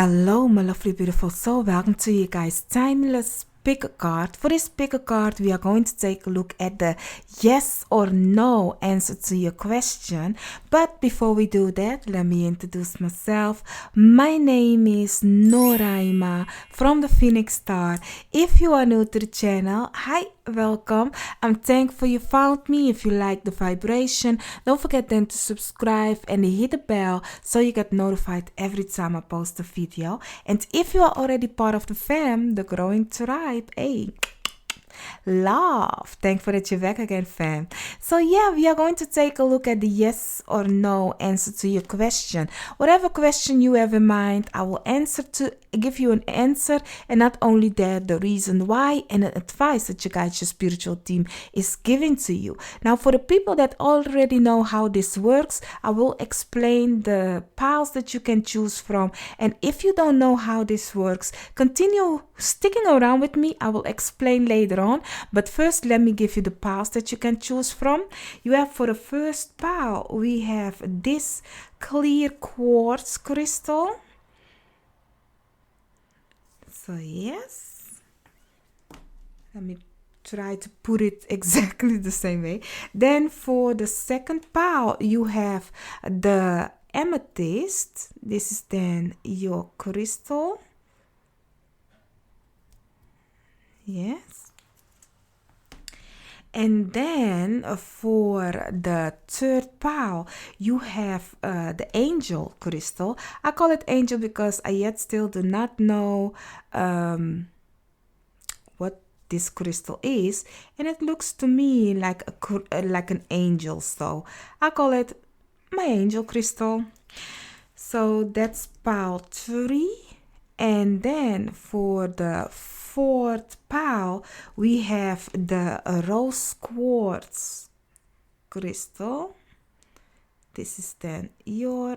Hello, my lovely, beautiful soul. Welcome to you guys' timeless pick a card. For this pick a card, we are going to take a look at the yes or no answer to your question. But before we do that, let me introduce myself. My name is Noraima from the Phoenix Star. If you are new to the channel, hi, welcome. I'm thankful you found me. If you like the vibration, don't forget then to subscribe and hit the bell so you get notified every time I post a video. And if you are already part of the fam, the growing tribe, hey, love. Thankful that you're back again, fam. So yeah, we are going to take a look at the yes or no answer to your question. Whatever question you have in mind, I will give you an answer, and not only that, the reason why and an advice that your guide, your spiritual team is giving to you. Now, for the people that already know how this works, I will explain the piles that you can choose from. And if you don't know how this works, continue sticking around with me. I will explain later on. But first, let me give you the piles that you can choose from. You have, for the first pile, we have this clear quartz crystal. So yes, let me try to put it exactly the same way. Then for the second pile, you have the amethyst. This is then your crystal. Yes. And then for the third pile, you have the angel crystal. I call it angel because I yet still do not know what this crystal is. And it looks to me like an angel. So I call it my angel crystal. So that's pile 3. And then for the fourth pile, we have the rose quartz crystal. This is then your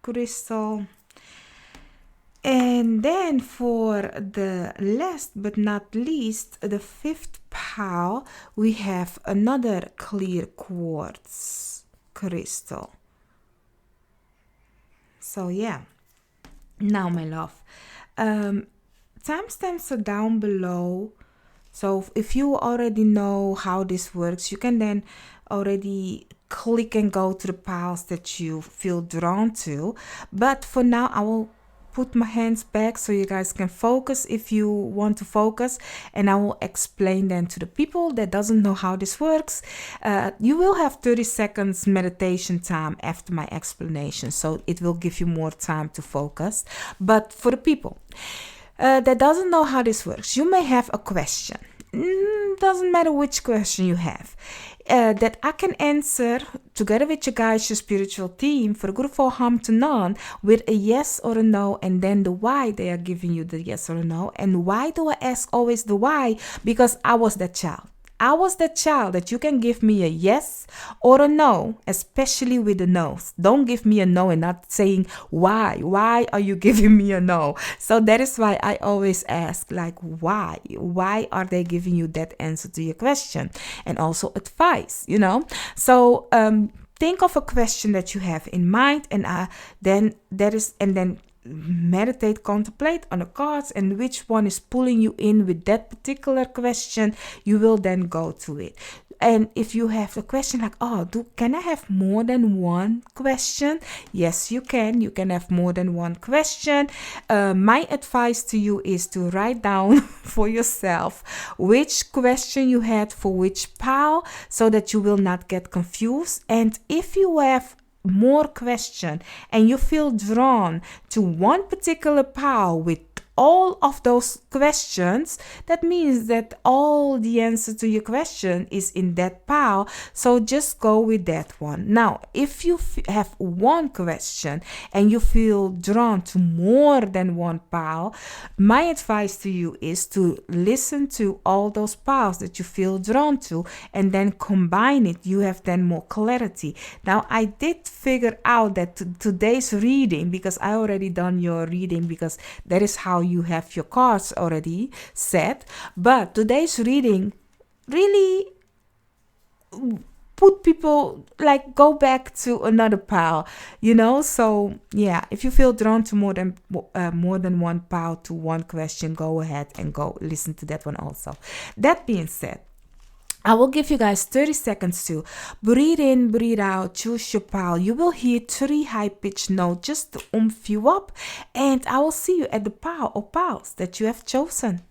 crystal. And then for the last but not least, the fifth pile, we have another clear quartz crystal. So yeah, now my love, timestamps are down below. So if you already know how this works, you can then already click and go to the piles that you feel drawn to. But for now, I will put my hands back so you guys can focus if you want to focus, and I will explain then to the people that doesn't know how this works. You will have 30 seconds meditation time after my explanation, so it will give you more time to focus. But for the people that doesn't know how this works, you may have a question. Doesn't matter which question you have, that I can answer together with your guys, your spiritual team, for the good of all harm to none, with a yes or a no, and then the why they are giving you the yes or a no. And why do I ask always the why? Because I was that child. I was that child that you can give me a yes or a no, especially with the no's. Don't give me a no and not saying why. Why are you giving me a no? So that is why I always ask, like, why? Why are they giving you that answer to your question? And also advice, you know? So think of a question that you have in mind, and then meditate, contemplate on the cards, and which one is pulling you in with that particular question, you will then go to it. And if you have the question like, can I have more than one question? Yes, you can. You can have more than one question. My advice to you is to write down for yourself which question you had for which pile, so that you will not get confused. And if you have more question and you feel drawn to one particular pile with all of those questions, that means that all the answer to your question is in that pile. So just go with that one. Now, if you have one question and you feel drawn to more than one pile, my advice to you is to listen to all those piles that you feel drawn to and then combine it. You have then more clarity. Now, I did figure out that today's reading, because I already done your reading, because that is how you have your cards already set, but today's reading really put people, like, go back to another pile, so yeah, if you feel drawn to more than one pile to one question, go ahead and go listen to that one also. That being said, I will give you guys 30 seconds to breathe in, breathe out, choose your pile. You will hear 3 high-pitched notes just to oomph you up, and I will see you at the pile or piles that you have chosen.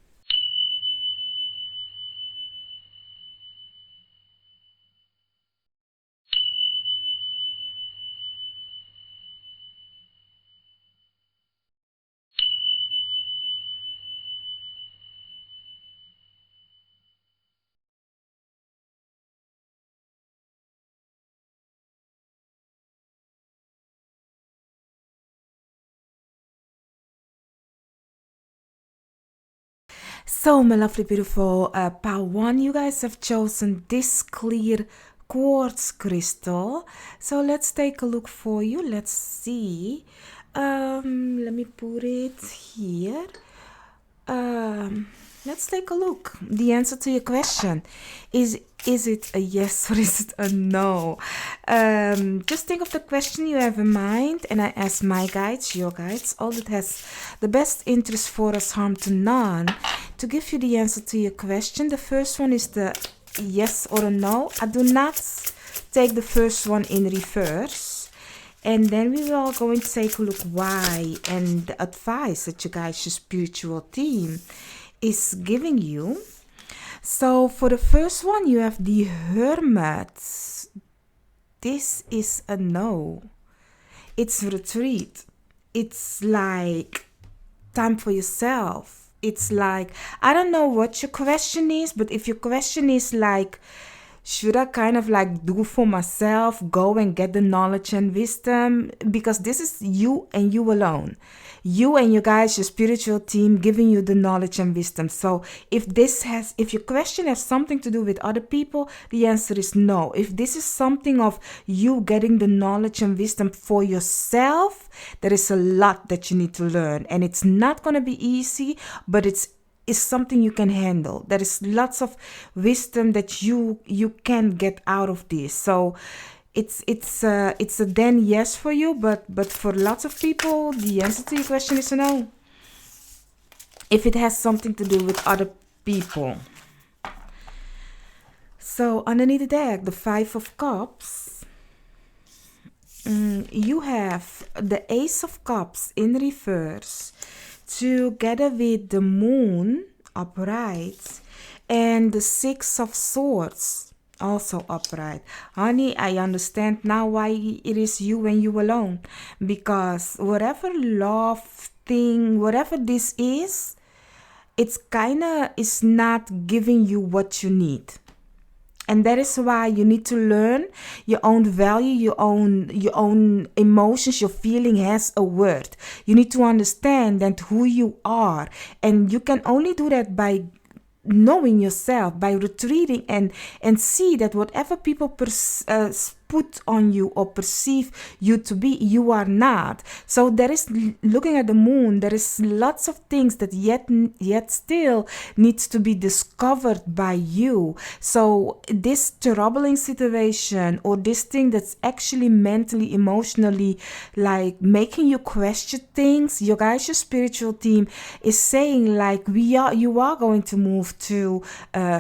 So, my lovely, beautiful pile 1, you guys have chosen this clear quartz crystal. So, let's take a look for you. Let's see. Let me put it here. Let's take a look. The answer to your question is it a yes or is it a no? Just think of the question you have in mind, and I ask my guides, your guides, all that has the best interest for us, harm to none, to give you the answer to your question. The first one is the yes or a no. I do not take the first one in reverse. And then we are going to take a look why and the advice that you guys, your spiritual team, is giving you. So for the first one, you have the Hermit. This is a no. It's retreat. It's like time for yourself. It's like, I don't know what your question is, but if your question is like, should I kind of like do for myself, go and get the knowledge and wisdom? Because this is you and you alone. You and your guys, your spiritual team, giving you the knowledge and wisdom. So if your question has something to do with other people, the answer is no. If this is something of you getting the knowledge and wisdom for yourself, there is a lot that you need to learn. And it's not going to be easy, but it's something you can handle. There is lots of wisdom that you can get out of this. So it's a then yes for you, but for lots of people, the answer to your question is a no. If it has something to do with other people. So underneath the deck, the 5 of Cups, you have the Ace of Cups in reverse, together with the Moon upright and the 6 of Swords also upright. Honey, I understand now why it is you and you alone, because whatever love thing, whatever this is not giving you what you need. And that is why you need to learn your own value, your own emotions, your feeling has a word. You need to understand that who you are. And you can only do that by knowing yourself, by retreating and see that whatever people put on you or perceive you to be, you are not. So there is, looking at the Moon, there is lots of things that yet still needs to be discovered by you. So this troubling situation or this thing that's actually mentally, emotionally like making you question things, your guys, your spiritual team is saying like you are going to move to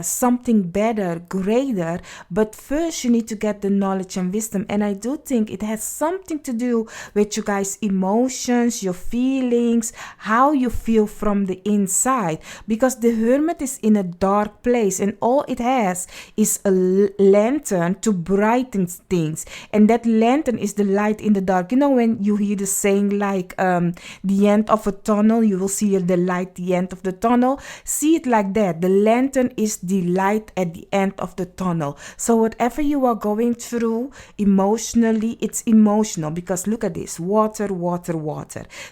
something better, greater, but first you need to get the knowledge and wisdom. And I do think it has something to do with you guys' emotions, your feelings, how you feel from the inside, because the Hermit is in a dark place and all it has is a lantern to brighten things, and that lantern is the light in the dark. You know, when you hear the saying like the end of a tunnel, you will see the light, the end of the tunnel. See it like that. The lantern is the light at the end of the tunnel. So whatever you are going through emotionally, it's emotional, because look at this, water.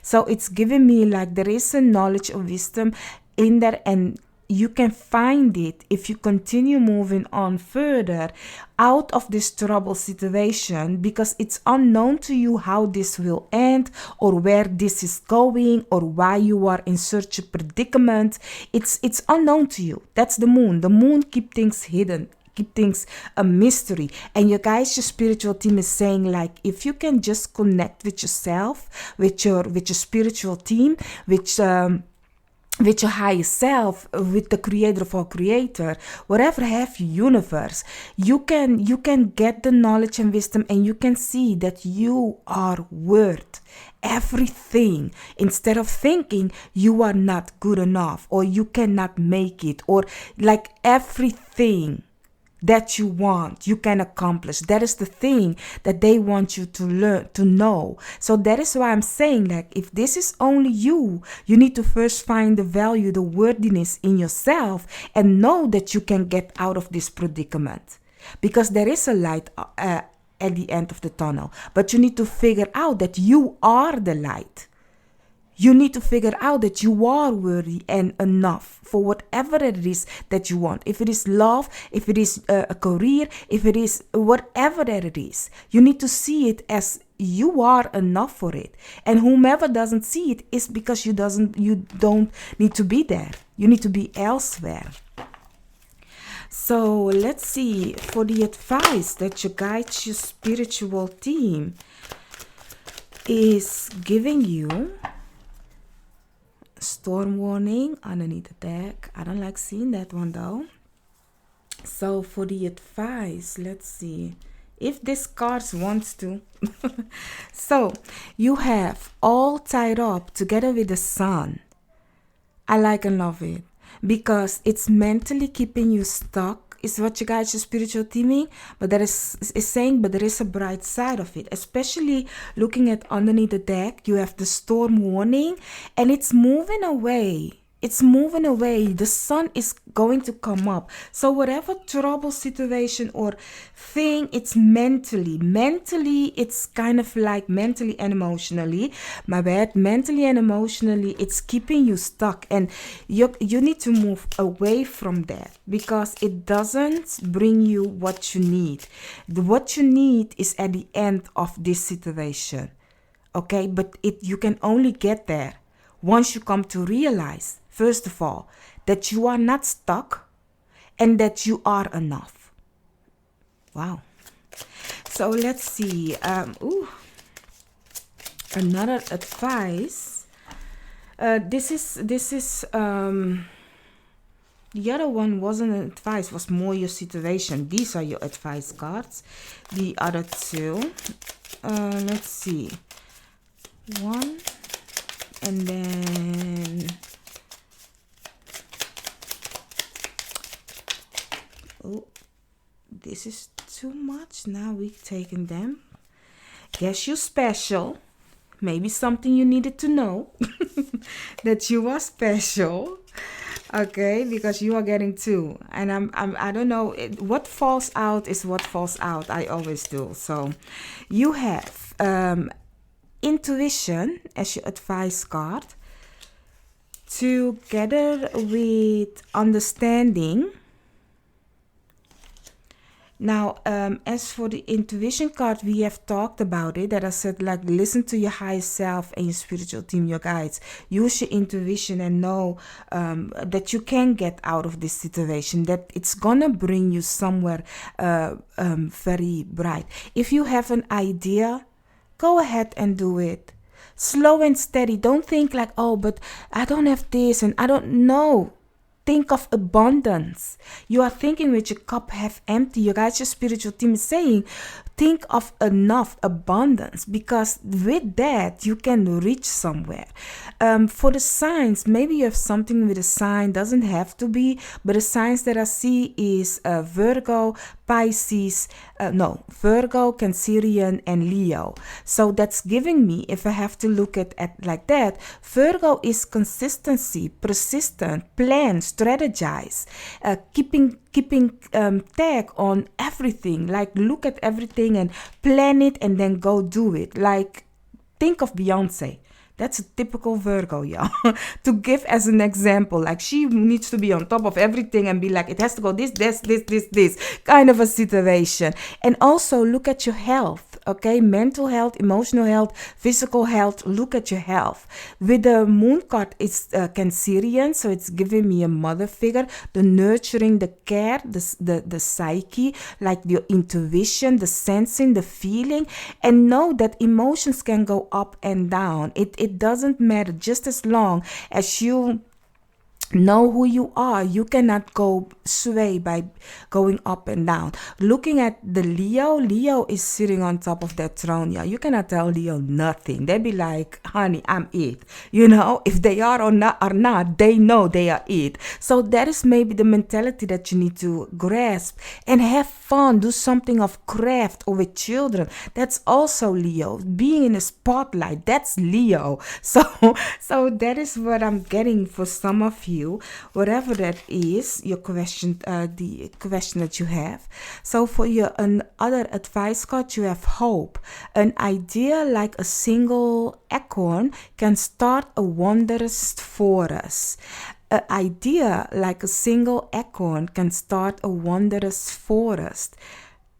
So it's giving me like there is a knowledge of wisdom in there, and you can find it if you continue moving on further out of this trouble situation, because it's unknown to you how this will end or where this is going or why you are in such a predicament. It's unknown to you. That's the Moon. The Moon keeps things hidden, keep things a mystery. And your guys, your spiritual team is saying like, if you can just connect with yourself, with your spiritual team, with your higher self, with the creator of all creator, whatever have you, universe, you can get the knowledge and wisdom, and you can see that you are worth everything, instead of thinking you are not good enough or you cannot make it, or like everything that you want, you can accomplish. That is the thing that they want you to learn, to know. So that is why I'm saying, like, if this is only you, you need to first find the value, the worthiness in yourself, and know that you can get out of this predicament. Because there is a light at the end of the tunnel. But you need to figure out that you are the light. You need to figure out that you are worthy and enough for whatever it is that you want. If it is love, if it is a career, if it is whatever that it is, you need to see it as you are enough for it. And whomever doesn't see it is because you don't need to be there. You need to be elsewhere. So let's see, for the advice that your guide, your spiritual team is giving you. Storm warning underneath the deck. I don't like seeing that one though. So for the advice, let's see if this card wants to. So you have all tied up together with the sun. I like and love it because it's mentally keeping you stuck. Is what you guys, your spiritual teaming, but that is saying, but there is a bright side of it, especially looking at underneath the deck. You have the storm warning, and it's moving away. It's moving away. The sun is going to come up. So whatever trouble situation or thing, it's mentally, it's kind of like mentally and emotionally, mentally and emotionally, it's keeping you stuck, and you need to move away from that because it doesn't bring you what you need. What you need is at the end of this situation. Okay, but you can only get there once you come to realize, first of all, that you are not stuck and that you are enough. Wow. So let's see. Another advice. This is the other one wasn't an advice, was more your situation. These are your advice cards. The other two. Let's see. One. And then, oh, this is too much. Now we've taken them. Guess you're special. Maybe something you needed to know. That you are special. Okay, because you are getting two. And I don't know. What falls out is what falls out. I always do. So you have intuition as your advice card, together with understanding. Now, as for the intuition card, we have talked about it, that I said, like, listen to your higher self and your spiritual team, your guides. Use your intuition and know that you can get out of this situation, that it's gonna bring you somewhere very bright. If you have an idea, go ahead and do it. Slow and steady. Don't think like, oh, but I don't have this and I don't know. Think of abundance. You are thinking with your cup half empty. You guys, your spiritual team is saying, think of enough abundance, because with that you can reach somewhere. For the signs, maybe you have something with a sign, doesn't have to be, but the signs that I see is Virgo, Pisces, Virgo, Cancerian, and Leo. So that's giving me, if I have to look at like that, Virgo is consistency, persistent, plan, strategize, keeping tag on everything. Like, look at everything and plan it and then go do it. Like, think of Beyonce. That's a typical Virgo, y'all. To give as an example, like, she needs to be on top of everything and be like, it has to go this kind of a situation. And also look at your health. okay? Mental health, emotional health, physical health. Look at your health. With the moon card, it's Cancerian, so it's giving me a mother figure, the nurturing, the care, the psyche, like your intuition, the sensing, the feeling, and know that emotions can go up and down. It doesn't matter, just as long as you know who you are. You cannot go sway by going up and down. Looking at the Leo is sitting on top of that throne. Yeah, you cannot tell Leo nothing. They be like, honey, I'm it. If they are or not, they know they are it. So that is maybe the mentality that you need to grasp and have fun. Do something of craft or with children. That's also Leo. Being in the spotlight, that's Leo. So that is what I'm getting for some of you. Whatever that is, your question, the question that you have. So for your other advice card, you have hope. An idea like a single acorn can start a wondrous forest. An idea like a single acorn can start a wondrous forest.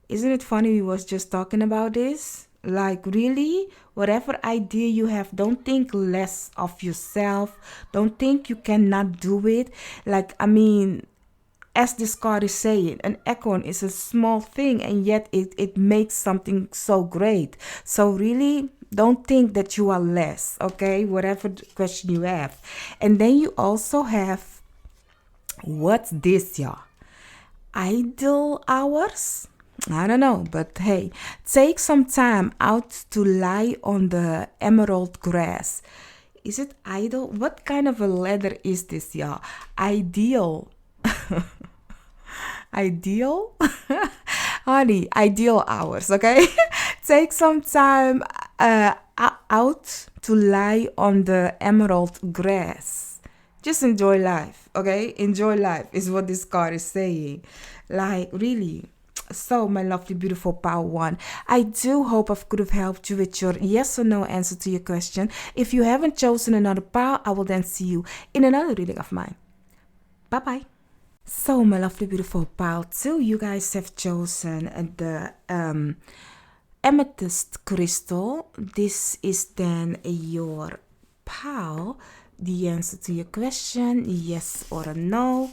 Isn't it funny we was just talking about this? Like, really, whatever idea you have, don't think less of yourself. Don't think you cannot do it. Like, I mean, as this card is saying, an acorn is a small thing, and yet it makes something so great. So really, don't think that you are less, okay? Whatever question you have. And then you also have, what's this, y'all? Idle hours? I don't know, but hey, take some time out to lie on the emerald grass. Is it idle? What kind of a letter is this, y'all? Ideal. Ideal? Honey, ideal hours, okay? Take some time out to lie on the emerald grass. Just enjoy life, okay? Enjoy life is what this card is saying. Like, really. So, my lovely, beautiful Power One, I do hope I could have helped you with your yes or no answer to your question. If you haven't chosen another Power, I will then see you in another reading of mine. Bye-bye. So, my lovely, beautiful Power 2, you guys have chosen the amethyst crystal. This is then your Power. The answer to your question, yes or no.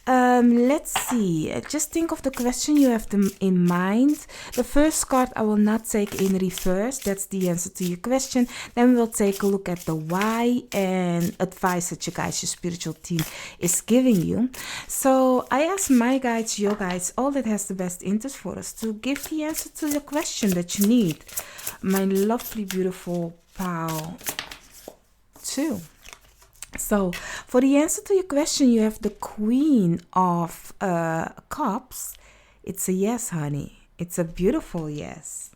Let's see. Just think of the question you have in mind. The first card I will not take in reverse. That's the answer to your question. Then we'll take a look at the why and advice that you guys, your spiritual team, is giving you. So I asked my guides, your guides, all that has the best interest for us to give the answer to the question that you need. My lovely, beautiful Power 2. So, for the answer to your question, you have the Queen of Cups. It's a yes, honey. It's a beautiful yes.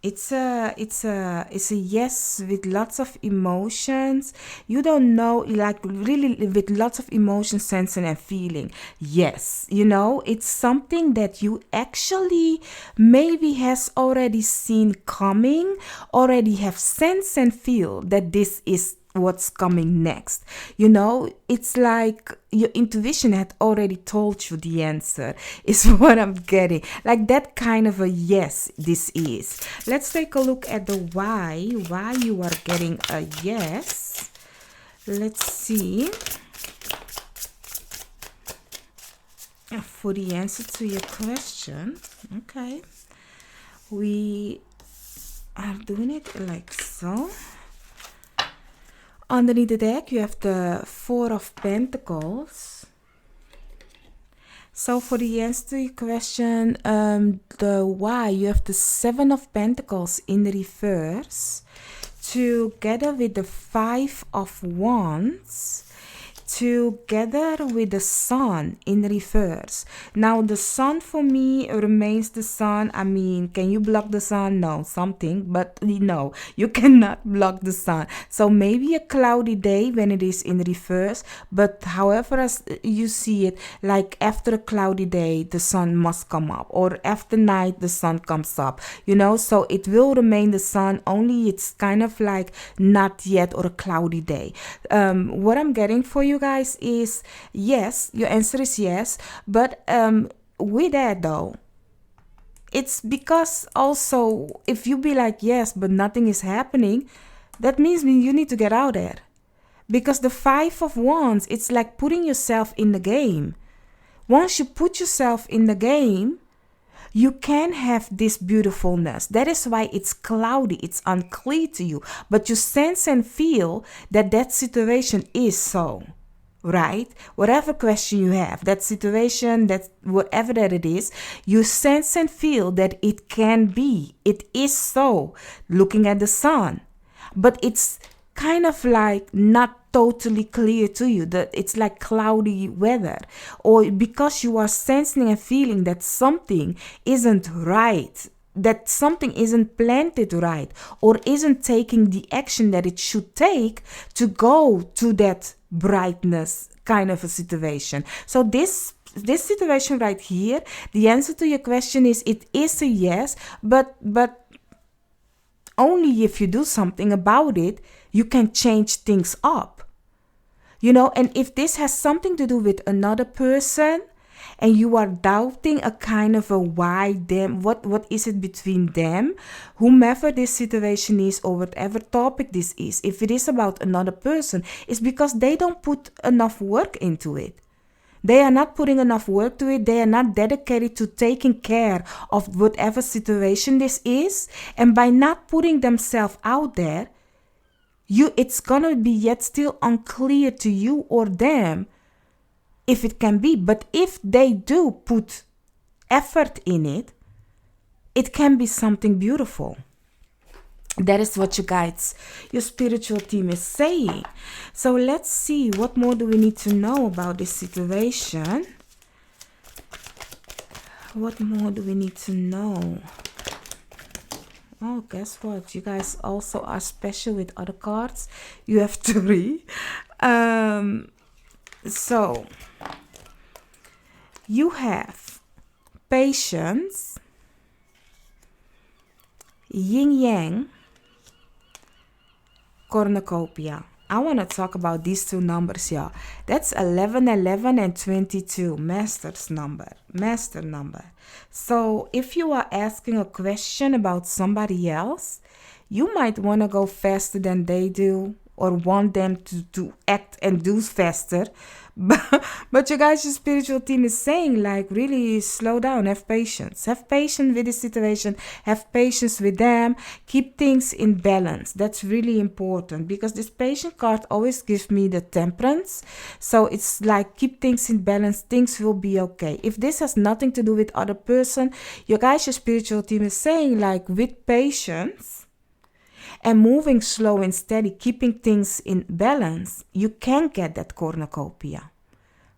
It's a yes with lots of emotions. You don't know, like really with lots of emotion, sensing and feeling. Yes, it's something that you actually maybe has already seen coming, already have sense and feel that this is what's coming next. It's like your intuition had already told you the answer is what I'm getting. Like that kind of a yes this is. Let's take a look at the why you are getting a yes. Let's see. For the answer to your question, okay, we are doing it like so. Underneath the deck, you have the Four of Pentacles. So for the answer to your question, the why, you have the Seven of Pentacles in the reverse, together with the Five of Wands, together with the Sun in reverse. Now the Sun for me remains the Sun. I mean, can you block the Sun? No, something, but no, you cannot block the Sun. So maybe a cloudy day when it is in reverse, but however as you see it, like after a cloudy day the Sun must come up, or after night the Sun comes up, so it will remain the Sun, only it's kind of like not yet or a cloudy day. What I'm getting for you guys is yes, your answer is yes, but with that though, it's because also if you be like, yes, but nothing is happening, that means you need to get out there. Because the 5 of Wands, it's like putting yourself in the game. Once you put yourself in the game, you can have this beautifulness. That is why it's cloudy, it's unclear to you. But you sense and feel that that situation is so, right? Whatever question you have, that situation, that whatever that it is, you sense and feel that it can be. It is so, looking at the sun. But it's kind of like not totally clear to you, that it's like cloudy weather, or because you are sensing and feeling that something isn't right, that something isn't planted right, or isn't taking the action that it should take to go to that brightness kind of a situation. So this situation right here, the answer to your question is, it is a yes, but only if you do something about it, you can change things up. And if this has something to do with another person, and you are doubting a kind of a why them, what is it between them, whomever this situation is, or whatever topic this is, if it is about another person, it's because they don't put enough work into it. They are not putting enough work to it. They are not dedicated to taking care of whatever situation this is. And by not putting themselves out there, it's gonna be yet still unclear to you or them if it can be. But if they do put effort in it, it can be something beautiful. That is what your spiritual team is saying. So let's see, what more do we need to know about this situation? What more do we need to know? Oh, guess what? You guys also are special with other cards. You have 3. So, you have patience, yin-yang, cornucopia. I want to talk about these 2 numbers, y'all. That's 11, 11, and 22. Master number. So if you are asking a question about somebody else, you might want to go faster than they do, or want them to act and do faster. But you guys, your spiritual team is saying, like, really slow down, have patience. Have patience with the situation, have patience with them, keep things in balance. That's really important, because this patient card always gives me the temperance. So it's like, keep things in balance, things will be okay. If this has nothing to do with other person, you guys, your spiritual team is saying, like, with patience and moving slow and steady, keeping things in balance, you can get that cornucopia.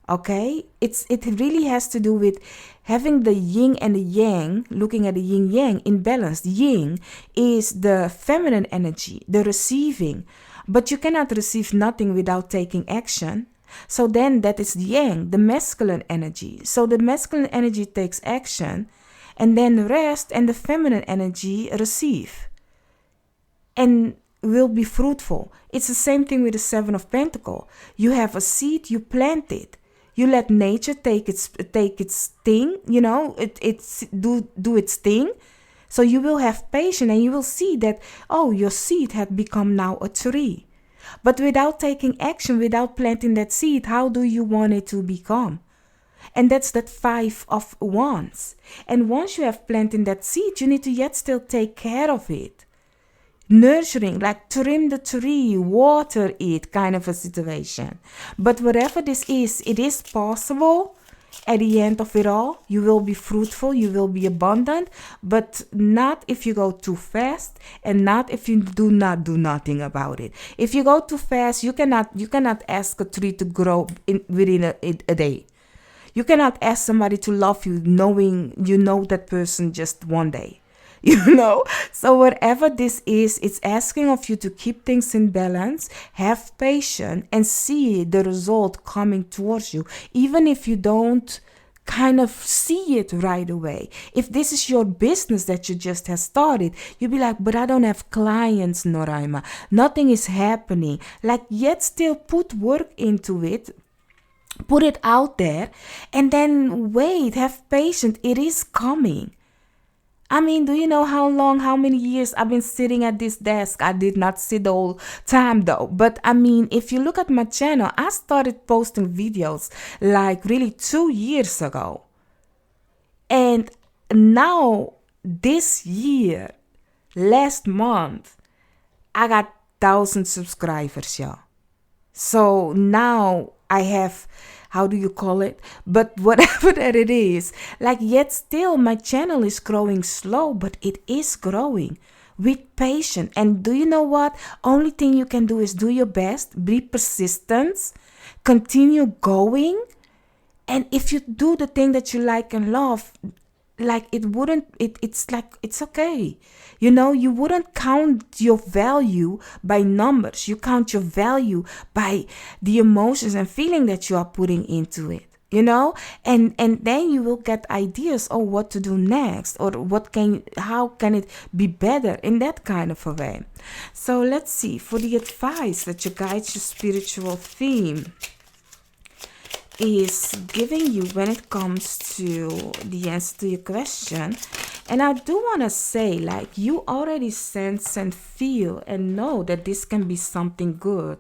Okay? It really has to do with having the yin and the yang, looking at the yin-yang in balance. Yin is the feminine energy, the receiving. But you cannot receive nothing without taking action. So then that is yang, the masculine energy. So the masculine energy takes action, and then rest, and the feminine energy receive and will be fruitful. It's the same thing with the 7 of Pentacles. You have a seed, you plant it. You let nature take its thing, it's do its thing. So you will have patience, and you will see that, your seed had become now a tree. But without taking action, without planting that seed, how do you want it to become? And that's that 5 of Wands. And once you have planted that seed, you need to yet still take care of it. Nurturing, like trim the tree, water it, kind of a situation. But whatever this is, it is possible. At the end of it all, you will be fruitful, you will be abundant, but not if you go too fast, and not if you do not do nothing about it. If you go too fast, you cannot ask a tree to grow within a day. You cannot ask somebody to love you knowing you know that person just one day. So whatever this is, it's asking of you to keep things in balance, have patience, and see the result coming towards you, even if you don't kind of see it right away. If this is your business that you just have started, you'll be like, but I don't have clients, Noraima. Nothing is happening. Like, yet still put work into it. Put it out there, and then wait, have patience. It is coming. I mean, do you know how long, how many years I've been sitting at this desk? I did not sit the whole time though. But I mean, if you look at my channel, I started posting videos like really 2 years ago. And now, this year, last month, I got 1,000 subscribers, y'all. So now I have, how do you call it? But whatever that it is, like, yet still my channel is growing slow, but it is growing with patience. And do you know what? Only thing you can do is do your best, be persistent, continue going. And if you do the thing that you like and love, like it's like it's okay. You wouldn't count your value by numbers. You count your value by the emotions and feeling that you are putting into it. And then you will get ideas of what to do next, or how can it be better in that kind of a way. So let's see, for the advice that you guide your spiritual theme is giving you when it comes to the answer to your question. And I do want to say, like, you already sense and feel and know that this can be something good.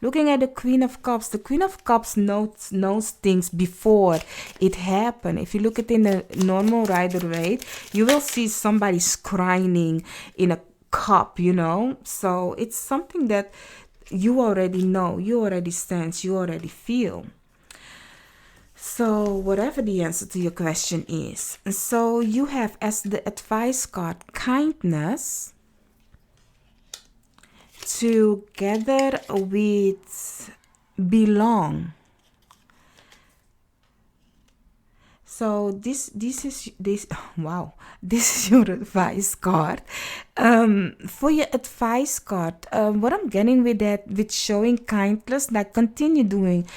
Looking at the Queen of Cups knows things before it happened. If you look at it in the normal rider rate, you will see somebody scrying in a cup, so it's something that you already know, you already sense, you already feel. So whatever the answer to your question is. So you have as the advice card kindness together with belong. So this wow, this is your advice card. For your advice card, what I'm getting with that, with showing kindness, like continue doing,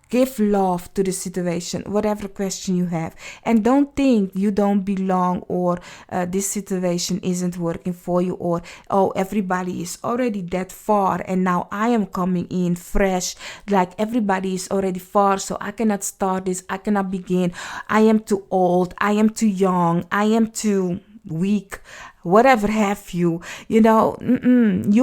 give love to the situation, whatever question you have, and don't think you don't belong, or this situation isn't working for you, or everybody is already that far and now I am coming in fresh, like everybody is already far, so I cannot start this, I cannot begin, I am too old, I am too young, I am too weak, whatever have you. You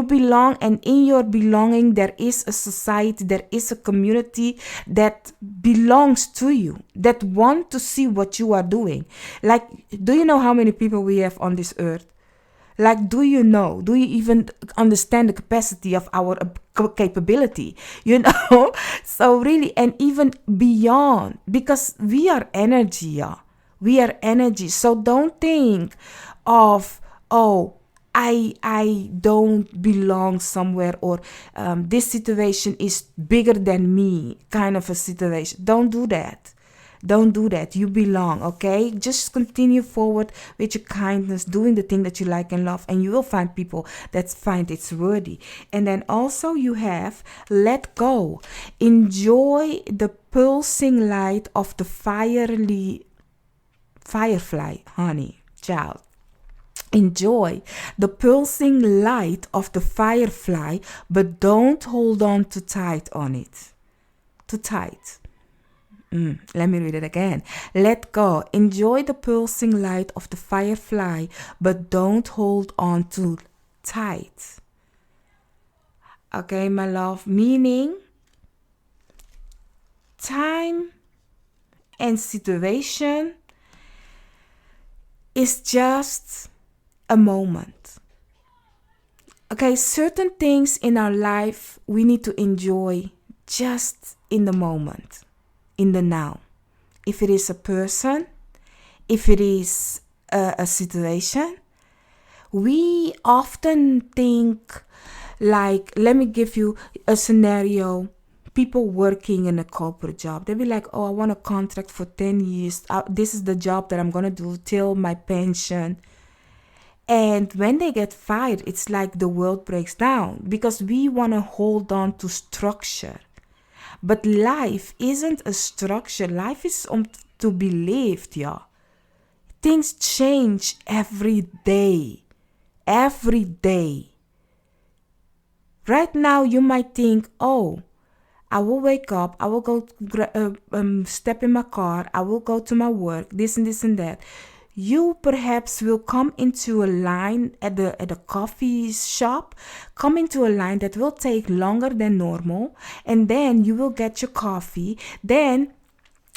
belong, and in your belonging there is a society, there is a community that belongs to you, that want to see what you are doing. Like, do you know how many people we have on this earth? Like, do you even understand the capacity of our capability? So really, and even beyond, because we are energy, yeah. We are energy. So don't think of, I don't belong somewhere, or this situation is bigger than me, kind of a situation. Don't do that. Don't do that. You belong, okay? Just continue forward with your kindness, doing the thing that you like and love, and you will find people that find it's worthy. And then also you have let go. Enjoy the pulsing light of the firefly, honey, child. Enjoy the pulsing light of the firefly, but don't hold on too tight on it. Too tight. Let me read it again. Let go. Enjoy the pulsing light of the firefly, but don't hold on too tight. Okay, my love. Meaning, time and situation is just a moment. Okay, certain things in our life we need to enjoy just in the moment, in the now. If it is a person, if it is a situation, we often think, like, let me give you a scenario. People working in a corporate job, they'll be like, I want a contract for 10 years. This is the job that I'm going to do till my pension. And when they get fired, it's like the world breaks down, because we want to hold on to structure. But life isn't a structure. Life is to be lived, yeah. Things change every day. Every day. Right now, you might think, I will wake up, I will go step in my car, I will go to my work, this and this and that. you perhaps will come into a line at the coffee shop, come into a line that will take longer than normal, and then you will get your coffee. Then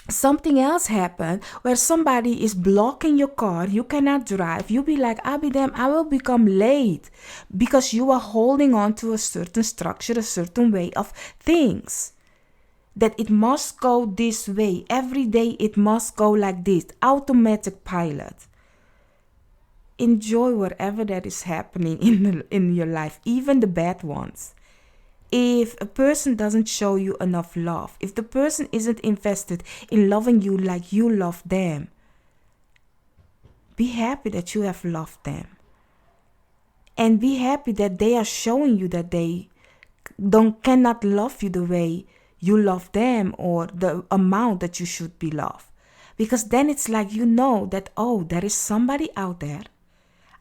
something else happen where somebody is blocking your car, you cannot drive, you be like, I'll be damn, I will become late, because you are holding on to a certain structure, a certain way of things, that it must go this way every day, it must go like this, automatic pilot. Enjoy whatever that is happening in your life, even the bad ones. If a person doesn't show you enough love, if the person isn't invested in loving you like you love them, be happy that you have loved them. And be happy that they are showing you that they cannot love you the way you love them, or the amount that you should be loved. Because then it's like, you know that, oh, there is somebody out there,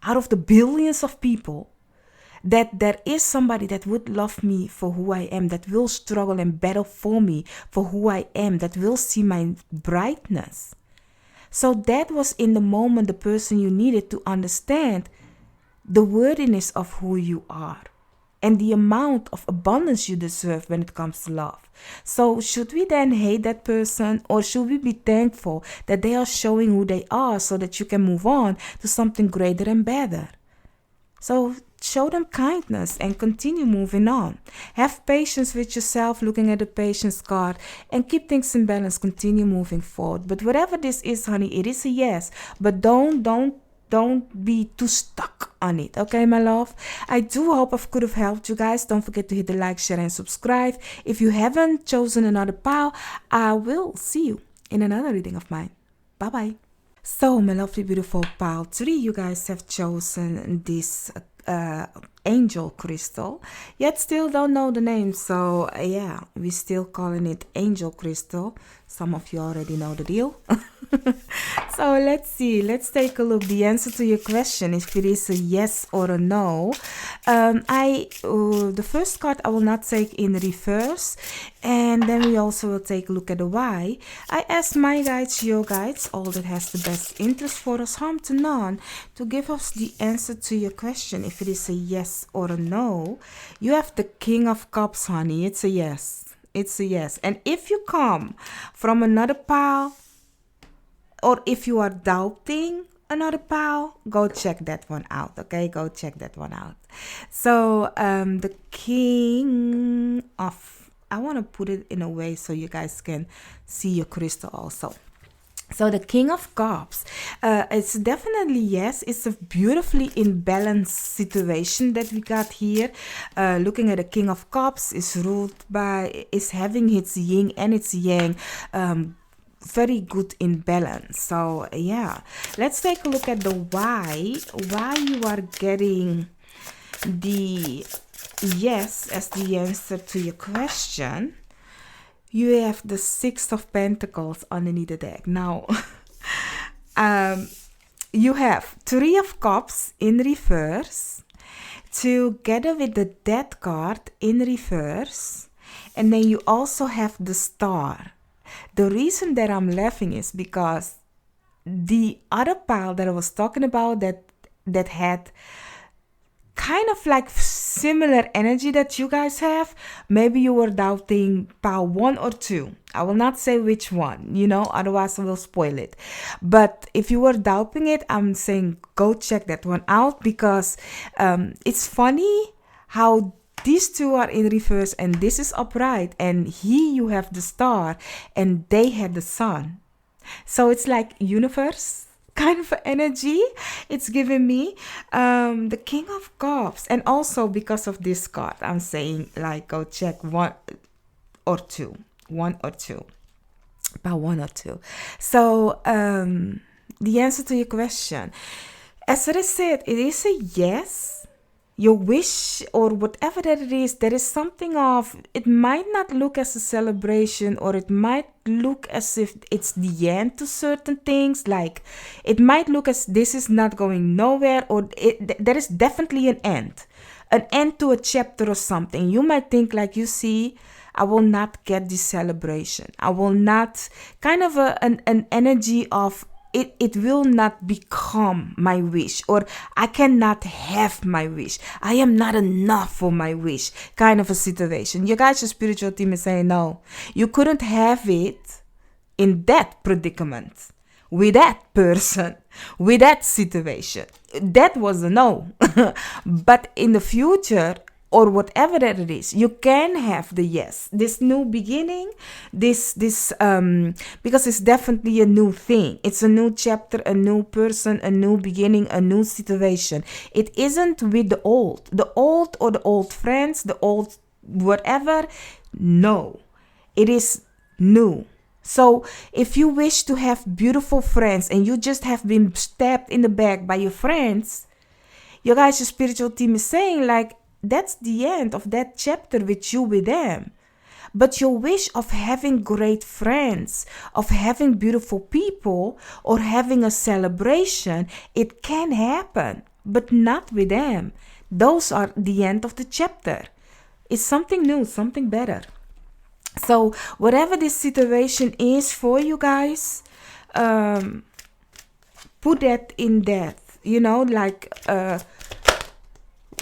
out of the billions of people, that there is somebody that would love me for who I am, that will struggle and battle for me for who I am, that will see my brightness. So that was in the moment the person you needed to understand the worthiness of who you are and the amount of abundance you deserve when it comes to love. So should we then hate that person, or should we be thankful that they are showing who they are so that you can move on to something greater and better? So show them kindness and continue moving on. Have patience with yourself, looking at the patience card, and keep things in balance. Continue moving forward. But whatever this is, honey, it is a yes. But don't be too stuck on it. Okay, my love? I do hope I could have helped you guys. Don't forget to hit the like, share, and subscribe. If you haven't chosen another pile, I will see you in another reading of mine. Bye-bye. So, my lovely, beautiful pile 3, you guys have chosen this angel crystal, yet still don't know the name. So, yeah, we're still calling it angel crystal. Some of you already know the deal. So, let's see. Let's take a look. The answer to your question, if it is a yes or a no. The first card I will not take in reverse, and then we also will take a look at the why. I asked my guides, your guides, all that has the best interest for us, harm to none, to give us the answer to your question, if it is a yes or a no. You have the King of Cups, honey. It's a yes. It's a yes. And if you come from another pile, or if you are doubting another pile, go check that one out. Okay, go check that one out. So the King of, I want to put it in a way so you guys can see your crystal also. So the King of Cups, it's definitely yes. It's a beautifully imbalanced situation that we got here. Looking at the King of Cups, is having its yin and its yang very good in balance. So yeah, let's take a look at the why you are getting the yes as the answer to your question. You have the 6 of Pentacles underneath the deck. Now, you have 3 of Cups in reverse, together with the Death card in reverse, and then you also have the Star. The reason that I'm laughing is because the other pile that I was talking about that had kind of like similar energy that you guys have, maybe you were doubting pile 1 or 2. I will not say which one, otherwise I will spoil it. But if you were doubting it, I'm saying go check that one out, because it's funny how these 2 are in reverse and this is upright, and here you have the Star and they had the Sun. So it's like universe kind of energy it's giving me. The King of Cups, and also because of this card, I'm saying like go check 1 or 2. About 1 or 2. So the answer to your question, as I said, it is a yes. Your wish, or whatever that it is, there is something of, it might not look as a celebration, or it might look as if it's the end to certain things. Like it might look as this is not going nowhere, or there is definitely an end to a chapter or something. You might think like, you see, I will not get this celebration. I will not, kind of an energy of it will not become my wish, or I cannot have my wish. I am not enough for my wish, kind of a situation. You guys, your spiritual team is saying no. You couldn't have it in that predicament, with that person, with that situation. That was a no. But in the future, or whatever that it is, you can have the yes, this new beginning, this because it's definitely a new thing. It's a new chapter, a new person, a new beginning, a new situation. It isn't with the old or the old friends, the old whatever. No, it is new. So if you wish to have beautiful friends and you just have been stabbed in the back by your friends, your guys, your spiritual team is saying like, that's the end of that chapter with you, with them. But your wish of having great friends, of having beautiful people, or having a celebration, it can happen, but not with them. Those are the end of the chapter. It's something new, something better. So whatever this situation is for you guys, put that in that, like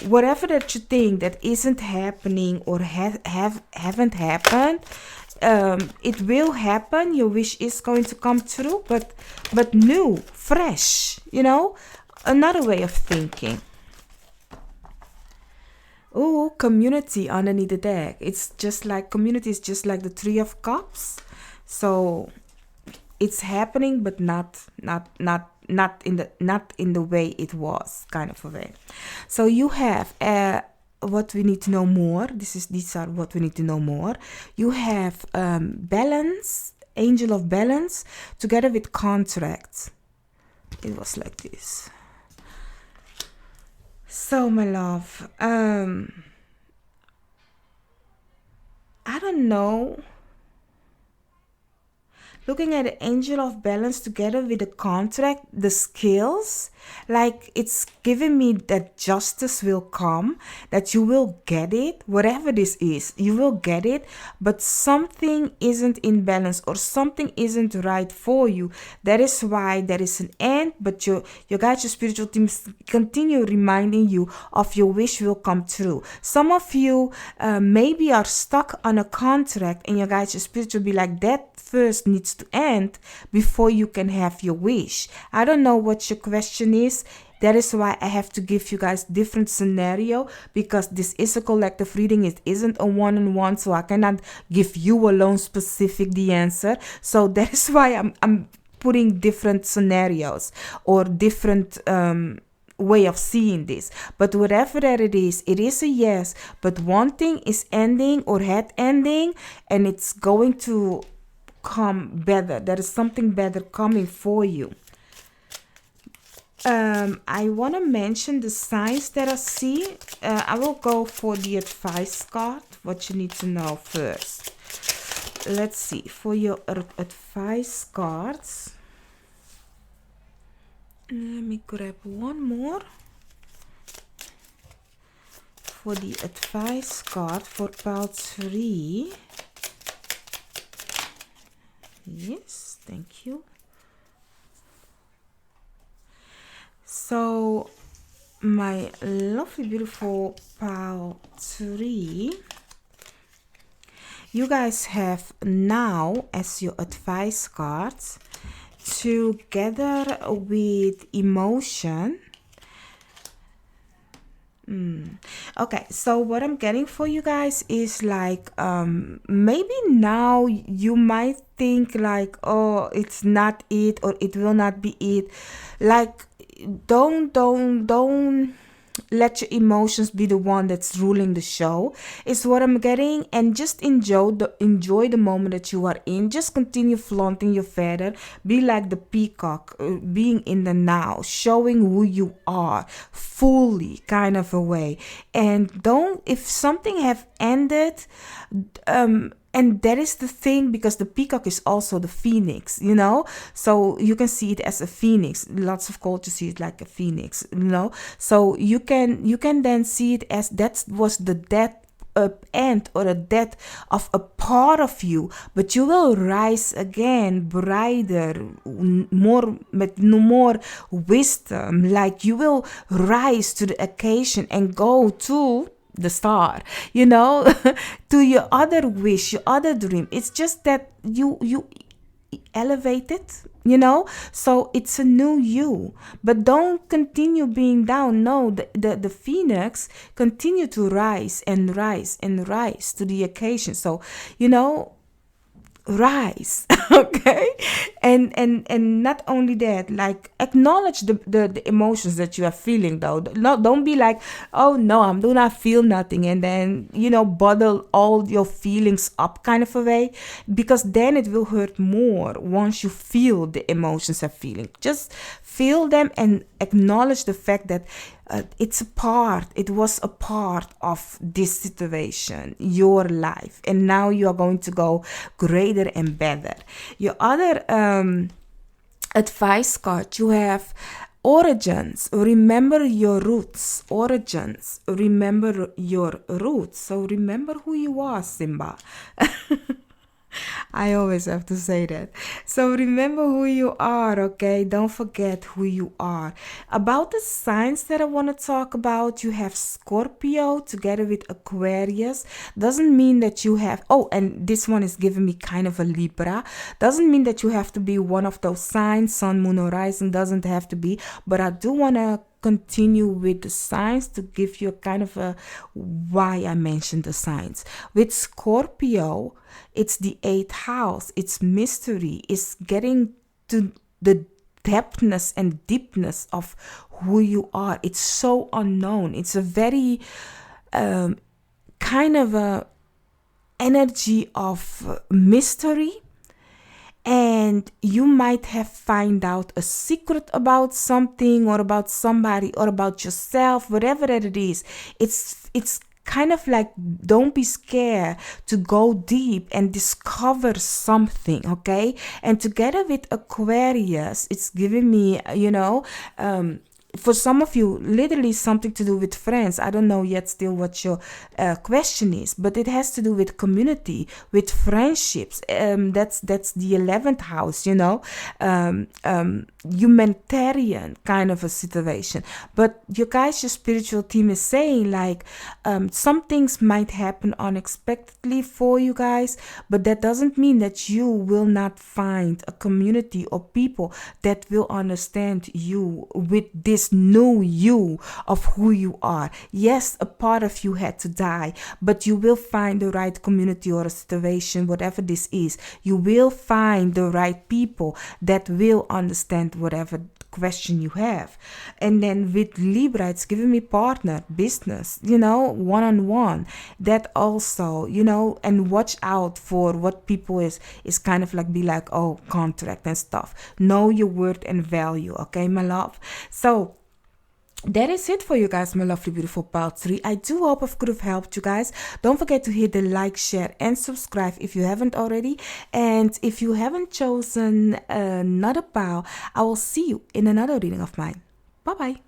whatever that you think that isn't happening or haven't happened, it will happen. Your wish is going to come true, but new, fresh, another way of thinking. Oh, community underneath the deck. It's just like community is just like the Three of Cups. So it's happening, but not in the way it was, kind of a way. So you have what we need to know more. These are what we need to know more. You have balance, angel of balance, together with contracts. It was like this. So my love, I don't know. Looking at the angel of balance together with the contract, the skills, like it's giving me that justice will come, that you will get it, whatever this is, you will get it, but something isn't in balance or something isn't right for you. That is why there is an end, but your guys, your spiritual teams continue reminding you of your wish will come true. Some of you maybe are stuck on a contract and your guys, your spiritual be like, that first needs to end before you can have your wish. I don't know what your question is. That is why I have to give you guys different scenario, because this is a collective reading. It isn't a one-on-one, so I cannot give you alone specific the answer. So that is why I'm putting different scenarios or different way of seeing this. But whatever that it is a yes, but one thing is ending or had ending, and it's going to come better. There is something better coming for you. I want to mention the signs that I see. I will go for the advice card, what you need to know first. Let's see, for your advice cards. Let me grab one more. For the advice card for pile 3. Yes, thank you. So, my lovely, beautiful pile 3, you guys have now as your advice cards, together with emotion. Okay, so what I'm getting for you guys is like maybe now you might think like, oh, it's not it, or it will not be it. Like don't let your emotions be the one that's ruling the show, is what I'm getting. And just enjoy the moment that you are in. Just continue flaunting your feather. Be like the peacock, being in the now, showing who you are fully, kind of a way. And don't, if something have ended, and that is the thing, because the peacock is also the phoenix, so you can see it as a phoenix. Lots of cultures see it like a phoenix, so you can then see it as that was the death end or a death of a part of you, but you will rise again brighter, more with no more wisdom. Like you will rise to the occasion and go to the star, to your other wish, your other dream. It's just that you elevated, so it's a new you. But don't continue being down. No, the phoenix continue to rise and rise and rise to the occasion. So rise. Okay, and not only that, like acknowledge the emotions that you are feeling, though. No, don't be like, oh no, I do not feel nothing, and then bottle all your feelings up kind of a way, because then it will hurt more. Once you feel the emotions are feeling, just feel them and acknowledge the fact that it was a part of this situation, your life, and now you are going to go greater and better. Your other advice card, you have origins. Remember your roots. Origins. Remember your roots. So remember who you are, Simba. I always have to say that. So remember who you are, okay? Don't forget who you are. About the signs that I want to talk about, you have Scorpio together with Aquarius. Doesn't mean that you have, and this one is giving me kind of a Libra. Doesn't mean that you have to be one of those signs, sun, moon, or rising. Doesn't have to be. But I do want to continue with the signs to give you a kind of a why I mentioned the signs. With Scorpio, it's the 8th house. It's mystery. It's getting to the depthness and deepness of who you are. It's so unknown. It's a very kind of a energy of mystery. And you might have find out a secret about something or about somebody or about yourself, whatever that it is. It's kind of like, don't be scared to go deep and discover something, okay? And together with Aquarius, it's giving me, for some of you, literally something to do with friends. I don't know yet still what your question is, but it has to do with community, with friendships. That's the 11th house, humanitarian kind of a situation. But your guys, your spiritual team is saying like some things might happen unexpectedly for you guys, but that doesn't mean that you will not find a community or people that will understand you with this new you of who you are. Yes, a part of you had to die, but you will find the right community or a situation, whatever this is. You will find the right people that will understand whatever question you have. And then with Libra, it's giving me partner, business, one-on-one. That also, and watch out for what people is kind of like be like, oh, contract and stuff. Know your worth and value, okay, my love? So that is it for you guys, my lovely, beautiful pile 3. I do hope I could have helped you guys. Don't forget to hit the like, share, and subscribe if you haven't already. And if you haven't chosen another pile, I will see you in another reading of mine. Bye-bye.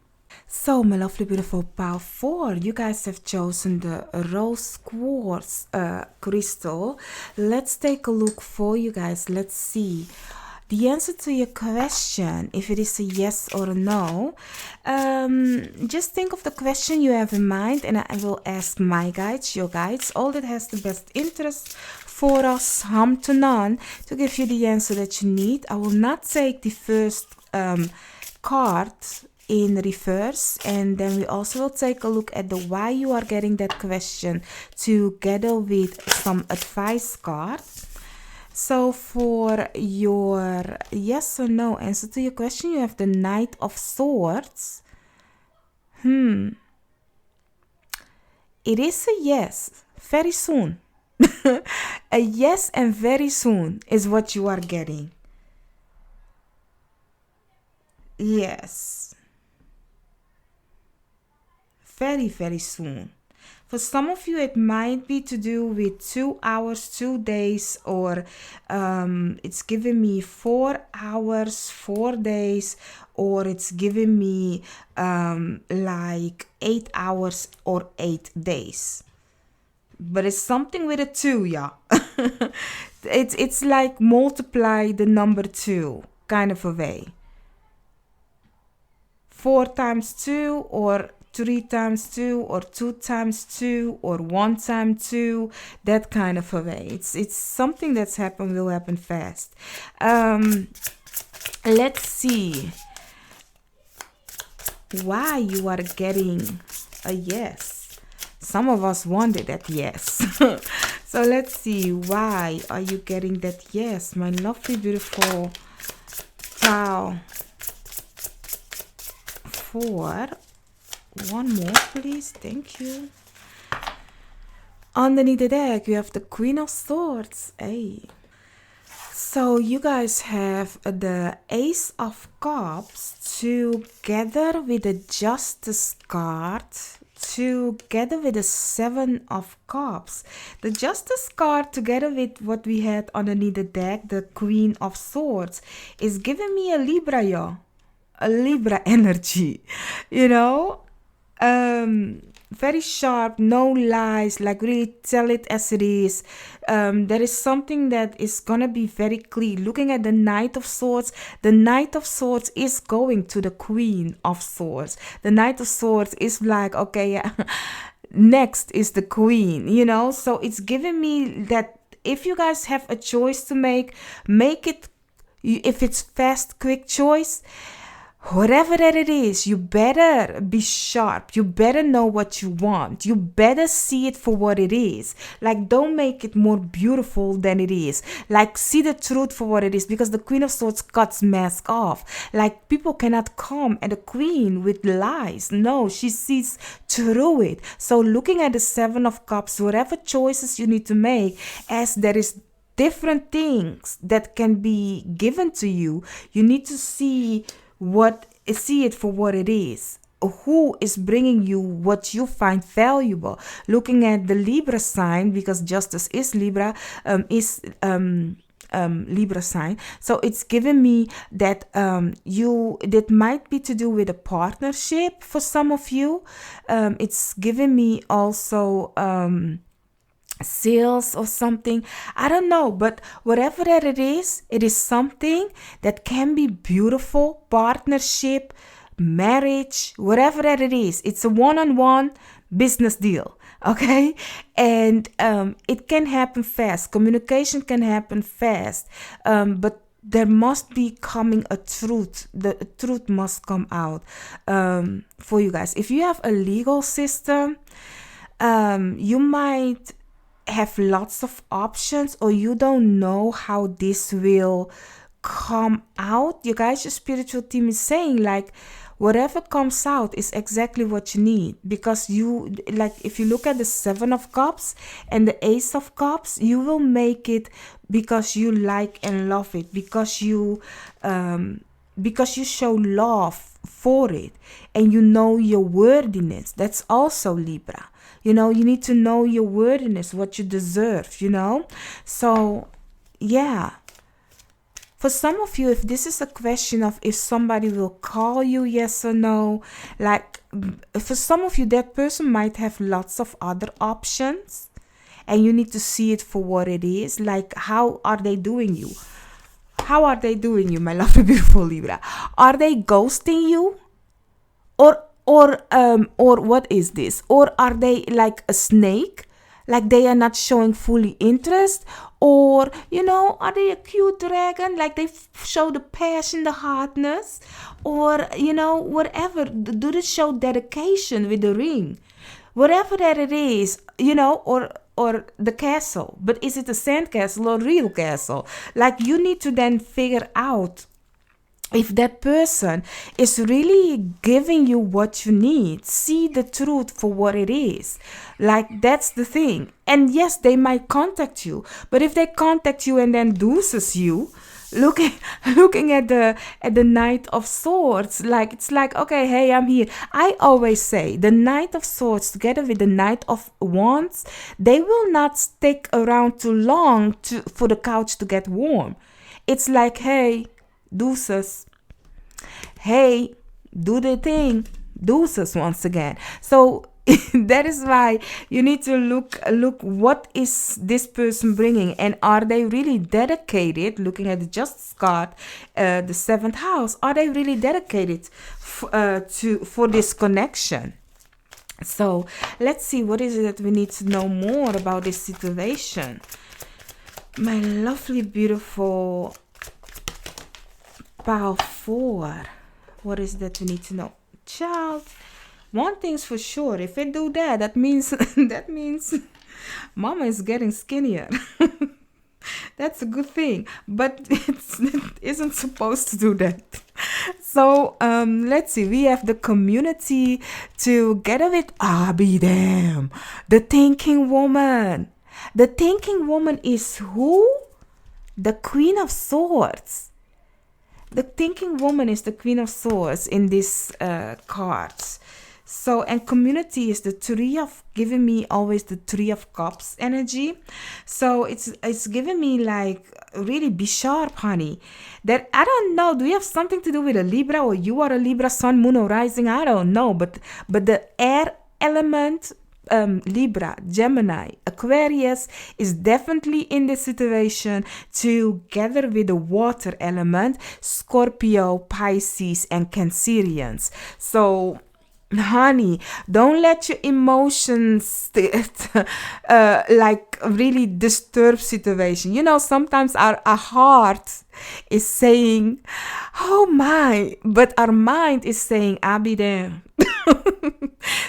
So, my lovely, beautiful pile 4, you guys have chosen the rose quartz crystal. Let's take a look for you guys. Let's see the answer to your question, if it is a yes or a no. Just think of the question you have in mind, and I will ask my guides, your guides, all that has the best interest for us, hum to none, to give you the answer that you need. I will not take the first card in reverse, and then we also will take a look at the why you are getting that question together with some advice cards. So for your yes or no answer to your question, you have the Knight of Swords. It is a yes, very soon. A yes, and very soon is what you are getting. Yes. Very, very soon. For some of you, it might be to do with 2 hours, 2 days, or it's giving me 4 hours, 4 days, or it's giving me like 8 hours or 8 days. but it's something with a 2, yeah. It's like multiply the number 2 kind of a way. 4 times 2, or 3 times 2, or 2 times 2, or 1 times 2, that kind of a way. It's something that's will happen fast. Let's see why you are getting a yes. Some of us wanted that yes. So let's see, why are you getting that yes, my lovely, beautiful cow? For one more, please. Thank you. Underneath the deck, you have the Queen of Swords. Hey. So you guys have the Ace of Cups together with the Justice card, together with the Seven of Cups. The Justice card together with what we had underneath the deck, the Queen of Swords, is giving me a Libra, yo. A Libra energy, you know. Very sharp, no lies, like really tell it as it is. There is something that is gonna be very clear. Looking at the Knight of Swords, the Knight of Swords is going to the Queen of Swords. The Knight of Swords is like, okay, yeah, next is the Queen, you know. So it's giving me that if you guys have a choice to make it. If it's fast, quick choice, whatever that it is, you better be sharp. You better know what you want. You better see it for what it is. Like, don't make it more beautiful than it is. Like, see the truth for what it is, because the Queen of Swords cuts mask off. Like, people cannot come at the Queen with lies. No, she sees through it. So looking at the Seven of Cups, whatever choices you need to make, as there is different things that can be given to you, you need to see it for what it is. Who is bringing you what you find valuable? Looking at the Libra sign, because Justice is Libra, Libra sign. So it's giving me that that might be to do with a partnership for some of you. It's giving me also sales or something. I don't know, but whatever that it is something that can be beautiful. Partnership, marriage, whatever that it is, it's a one-on-one business deal, okay? And it can happen fast. Communication can happen fast, but there must be coming a truth. The truth must come out for you guys. If you have a legal system, you might have lots of options, or you don't know how this will come out. You guys, your spiritual team is saying, like, whatever comes out is exactly what you need, because you, like, if you look at the Seven of Cups and the Ace of Cups, you will make it because you like and love it, because you show love for it, and you know your worthiness. That's also Libra. You know, you need to know your worthiness, what you deserve, you know. So yeah, for some of you, if this is a question of if somebody will call you, yes or no, like, for some of you, that person might have lots of other options, and you need to see it for what it is. Like, how are they doing you? How are they doing you, my lovely, beautiful Libra? Are they ghosting you? Or what is this? Or are they like a snake? Like, they are not showing fully interest? Or, you know, are they a cute dragon? Like, they show the passion, the hardness? Or, you know, whatever. Do they show dedication with the ring? Whatever that it is, you know, or the castle. But is it a sand castle or real castle? Like, you need to then figure out if that person is really giving you what you need. See the truth for what it is. Like, that's the thing. And yes, they might contact you, but if they contact you and then deuces you, looking at the Knight of Swords, like, it's like, okay, hey, I'm here. I always say the Knight of Swords together with the Knight of Wands, they will not stick around too long for the couch to get warm. It's like, hey, deuces. Hey, do the thing. Deuces once again. So that is why you need to look what is this person bringing, and are they really dedicated? Looking at the Justice card, the seventh house, are they really dedicated for this connection? So let's see, what is it that we need to know more about this situation? My lovely, beautiful pile 4. What is that we need to know? Child, one thing's for sure. If it do that, that means that means mama is getting skinnier. That's a good thing, but it isn't supposed to do that. So let's see. We have the community together with be damn, the thinking woman. The thinking woman is who? The Queen of Swords. The thinking woman is the Queen of Swords in this cards. So, and community is the Three of, giving me always the Three of Cups energy. So it's giving me like, really be sharp, honey. That, I don't know, do you have something to do with a Libra, or you are a Libra, sun, moon, or rising? I don't know, but the air element, Libra, Gemini, Aquarius is definitely in this situation, together with the water element, Scorpio, Pisces, and Cancerians. So honey, don't let your emotions like really disturb situation. You know, sometimes our heart is saying, oh my, but our mind is saying, I'll be there.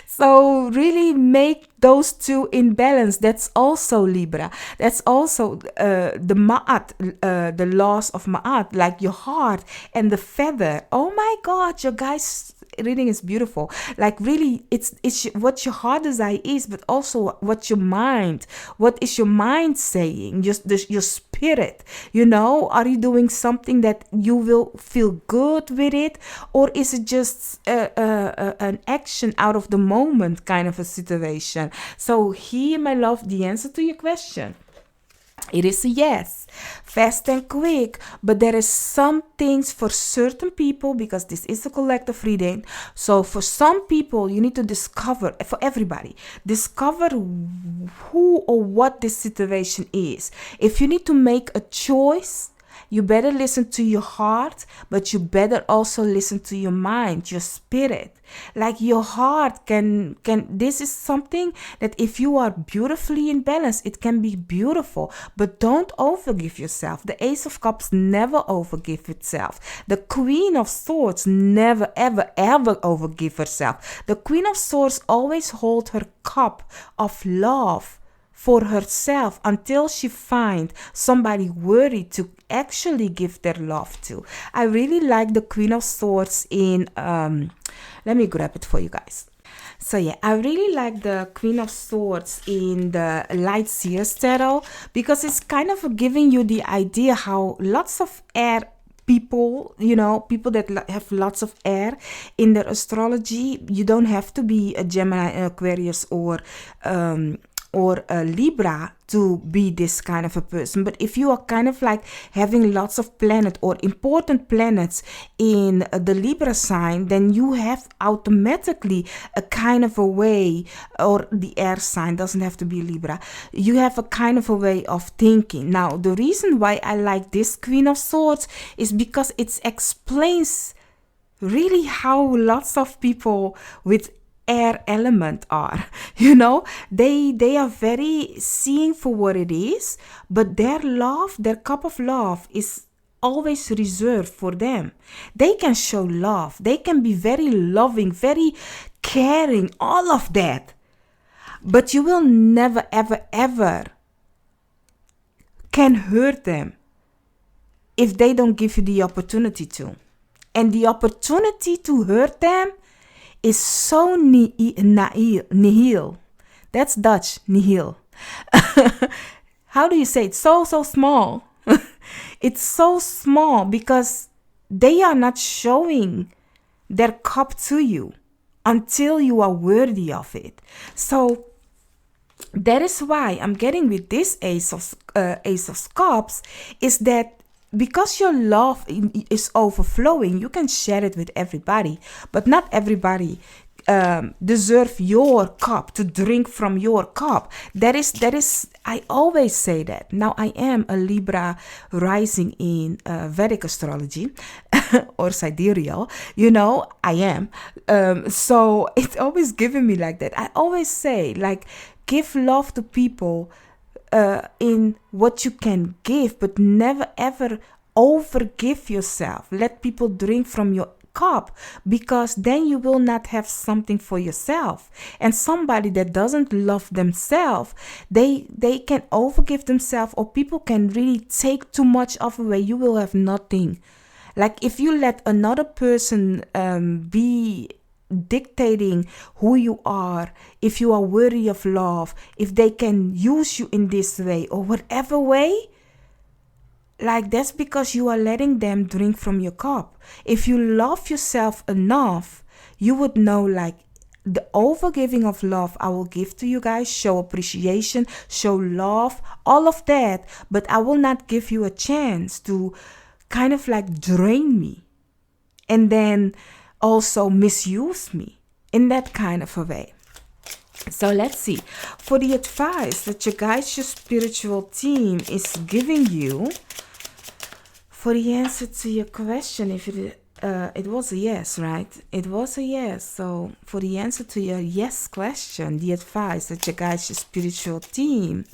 So really make those two in balance. That's also Libra. That's also the Ma'at, the laws of Ma'at, like your heart and the feather. Oh my God, your guys' reading is beautiful. Like really, it's what your heart desire is, but also what is your mind saying, your spirit. You know, are you doing something that you will feel good with it, or is it just an action out of the moment kind of a situation? So here, my love, the answer to your question, it is a yes, fast and quick, but there is some things for certain people, because this is a collective reading. So for some people, you need to discover, for everybody, discover who or what this situation is. If you need to make a choice, you better listen to your heart, but you better also listen to your mind, your spirit. Like your heart can this is something that if you are beautifully in balance, it can be beautiful, but don't overgive yourself. The Ace of Cups never overgive itself. The Queen of Swords never ever overgive herself. The Queen of Swords always hold her cup of love for herself until she finds somebody worthy to actually give their love to. I really like the Queen of Swords in, let me grab it for you guys. So yeah, I really like the Queen of Swords in the Light Seers Tarot, because it's kind of giving you the idea how lots of air people, you know, people that have lots of air in their astrology, you don't have to be a Gemini, Aquarius, or a Libra to be this kind of a person. But if you are kind of like having lots of planets or important planets in the Libra sign, then you have automatically a kind of a way, or the air sign doesn't have to be Libra, you have a kind of a way of thinking. Now, the reason why I like this Queen of Swords is because it explains really how lots of people with air element are, you know, they are very seeing for what it is, but their love, their cup of love is always reserved for them. They can show love, they can be very loving, very caring, all of that, but you will never ever can hurt them if they don't give you the opportunity to. And the opportunity to hurt them is so nihil. That's Dutch, nihil. How do you say it? So small. It's so small because they are not showing their cup to you until you are worthy of it. So that is why I'm getting with this Ace of Cups, is that because your love is overflowing, you can share it with everybody, but not everybody deserve your cup, to drink from your cup. That is I always say that. Now, I am a Libra rising in Vedic astrology or sidereal, I am. So it's always given me like that. I always say, like, give love to people in what you can give, but never ever overgive yourself. Let people drink from your cup, because then you will not have something for yourself. And somebody that doesn't love themselves, they can overgive themselves, or people can really take too much of away. You will have nothing. Like, if you let another person be dictating who you are, if you are worthy of love, if they can use you in this way or whatever way, like, that's because you are letting them drink from your cup. If you love yourself enough, you would know, like, the overgiving of love I will give to you guys, show appreciation, show love, all of that, but I will not give you a chance to kind of like drain me and then also misuse me in that kind of a way. So let's see. For the advice that your guys, your spiritual team is giving you, for the answer to your question, if it was a yes, right? It was a yes. So for the answer to your yes question, the advice that your guys, your spiritual team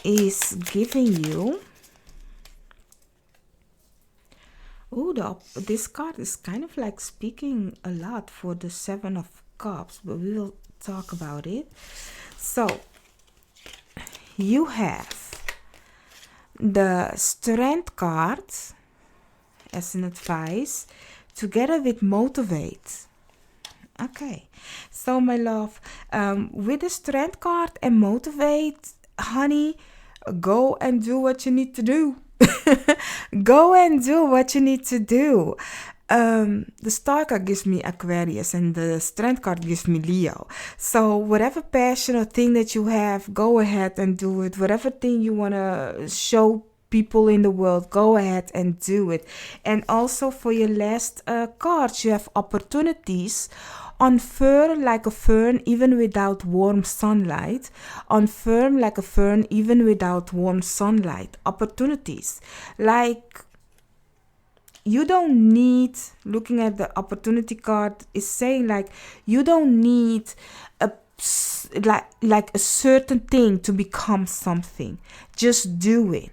is giving you. This card is kind of like speaking a lot for the Seven of Cups, but we will talk about it. So you have the Strength card as an advice, together with Motivate. Okay, so my love, with the Strength card and Motivate, honey, go and do what you need to do. Go and do what you need to do. The Star card gives me Aquarius and the Strength card gives me Leo. So whatever passion or thing that you have, go ahead and do it. Whatever thing you want to show people in the world, go ahead and do it. And also for your last cards, you have opportunities. Unfurl like a fern even without warm sunlight. Unfurl like a fern even without warm sunlight. Opportunities. Like, you don't need, looking at the opportunity card, is saying like, you don't need a like a certain thing to become something. Just do it.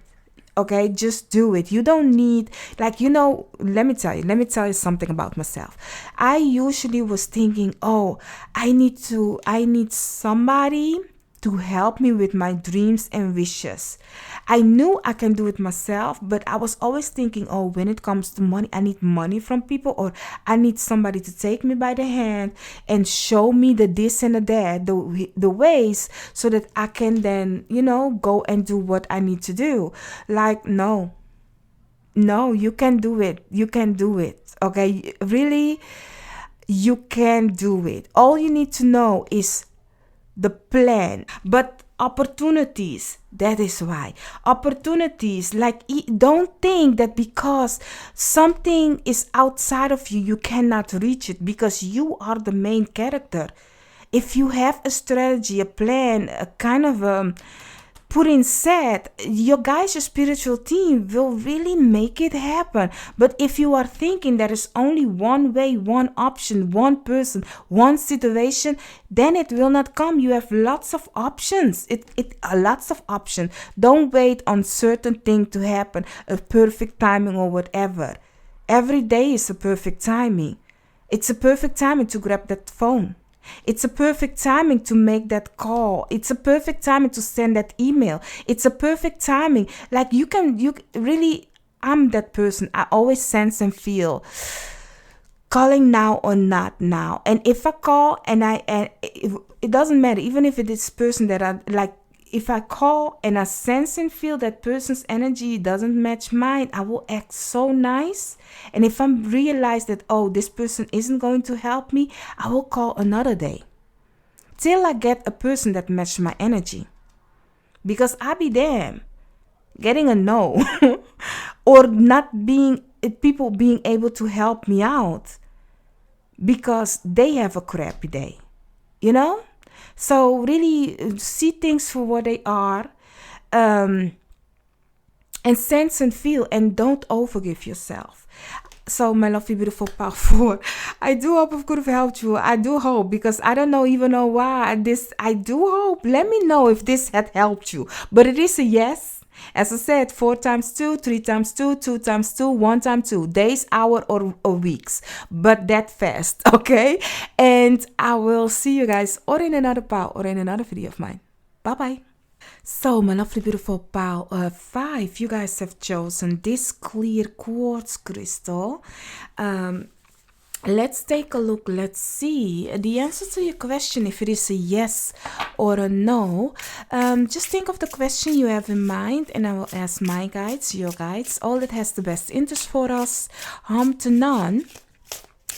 Okay, just do it. You don't need, like, let me tell you something about myself. I usually was thinking, I need somebody to help me with my dreams and wishes. I knew I can do it myself, but I was always thinking, when it comes to money, I need money from people, or I need somebody to take me by the hand and show me the this and the that, the ways, so that I can then, go and do what I need to do. Like, no, you can do it. You can do it. Okay, really, you can do it. All you need to know is the plan. But opportunities, that is why. Opportunities, like, don't think that because something is outside of you, you cannot reach it, because you are the main character. If you have a strategy, a plan, a kind of put in set, your guys, your spiritual team will really make it happen. But if you are thinking there is only one way, one option, one person, one situation, then it will not come. You have lots of options. Lots of options. Don't wait on certain thing to happen, a perfect timing or whatever. Every day is a perfect timing. It's a perfect timing to grab that phone. It's a perfect timing to make that call. It's a perfect timing to send that email. It's a perfect timing. Like, you really, I'm that person. I always sense and feel calling now or not now. And if I call and it doesn't matter, even if it is person that I like, if I call and I sense and feel that person's energy doesn't match mine, I will act so nice. And if I realize that, this person isn't going to help me, I will call another day till I get a person that matches my energy. Because I be damn getting a no or not being people being able to help me out. because they have a crappy day, you know? So really see things for what they are, um, and sense and feel, and don't overgive yourself. So, my lovely, beautiful, powerful, I do hope I could have helped you. I do hope, because I don't know even know why this. I do hope. Let me know if this had helped you. But it is a yes. As I said, 4 times 2, 3 times 2, 2 times 2, 1 times 2, days, hour, or weeks. But that fast, okay? And I will see you guys or in another power or in another video of mine. Bye bye. So, my lovely, beautiful pile 5, you guys have chosen this clear quartz crystal. Let's take a look. Let's see the answer to your question, if it is a yes or a no. Just think of the question you have in mind, and I will ask my guides, your guides, all that has the best interest for us, harm to none,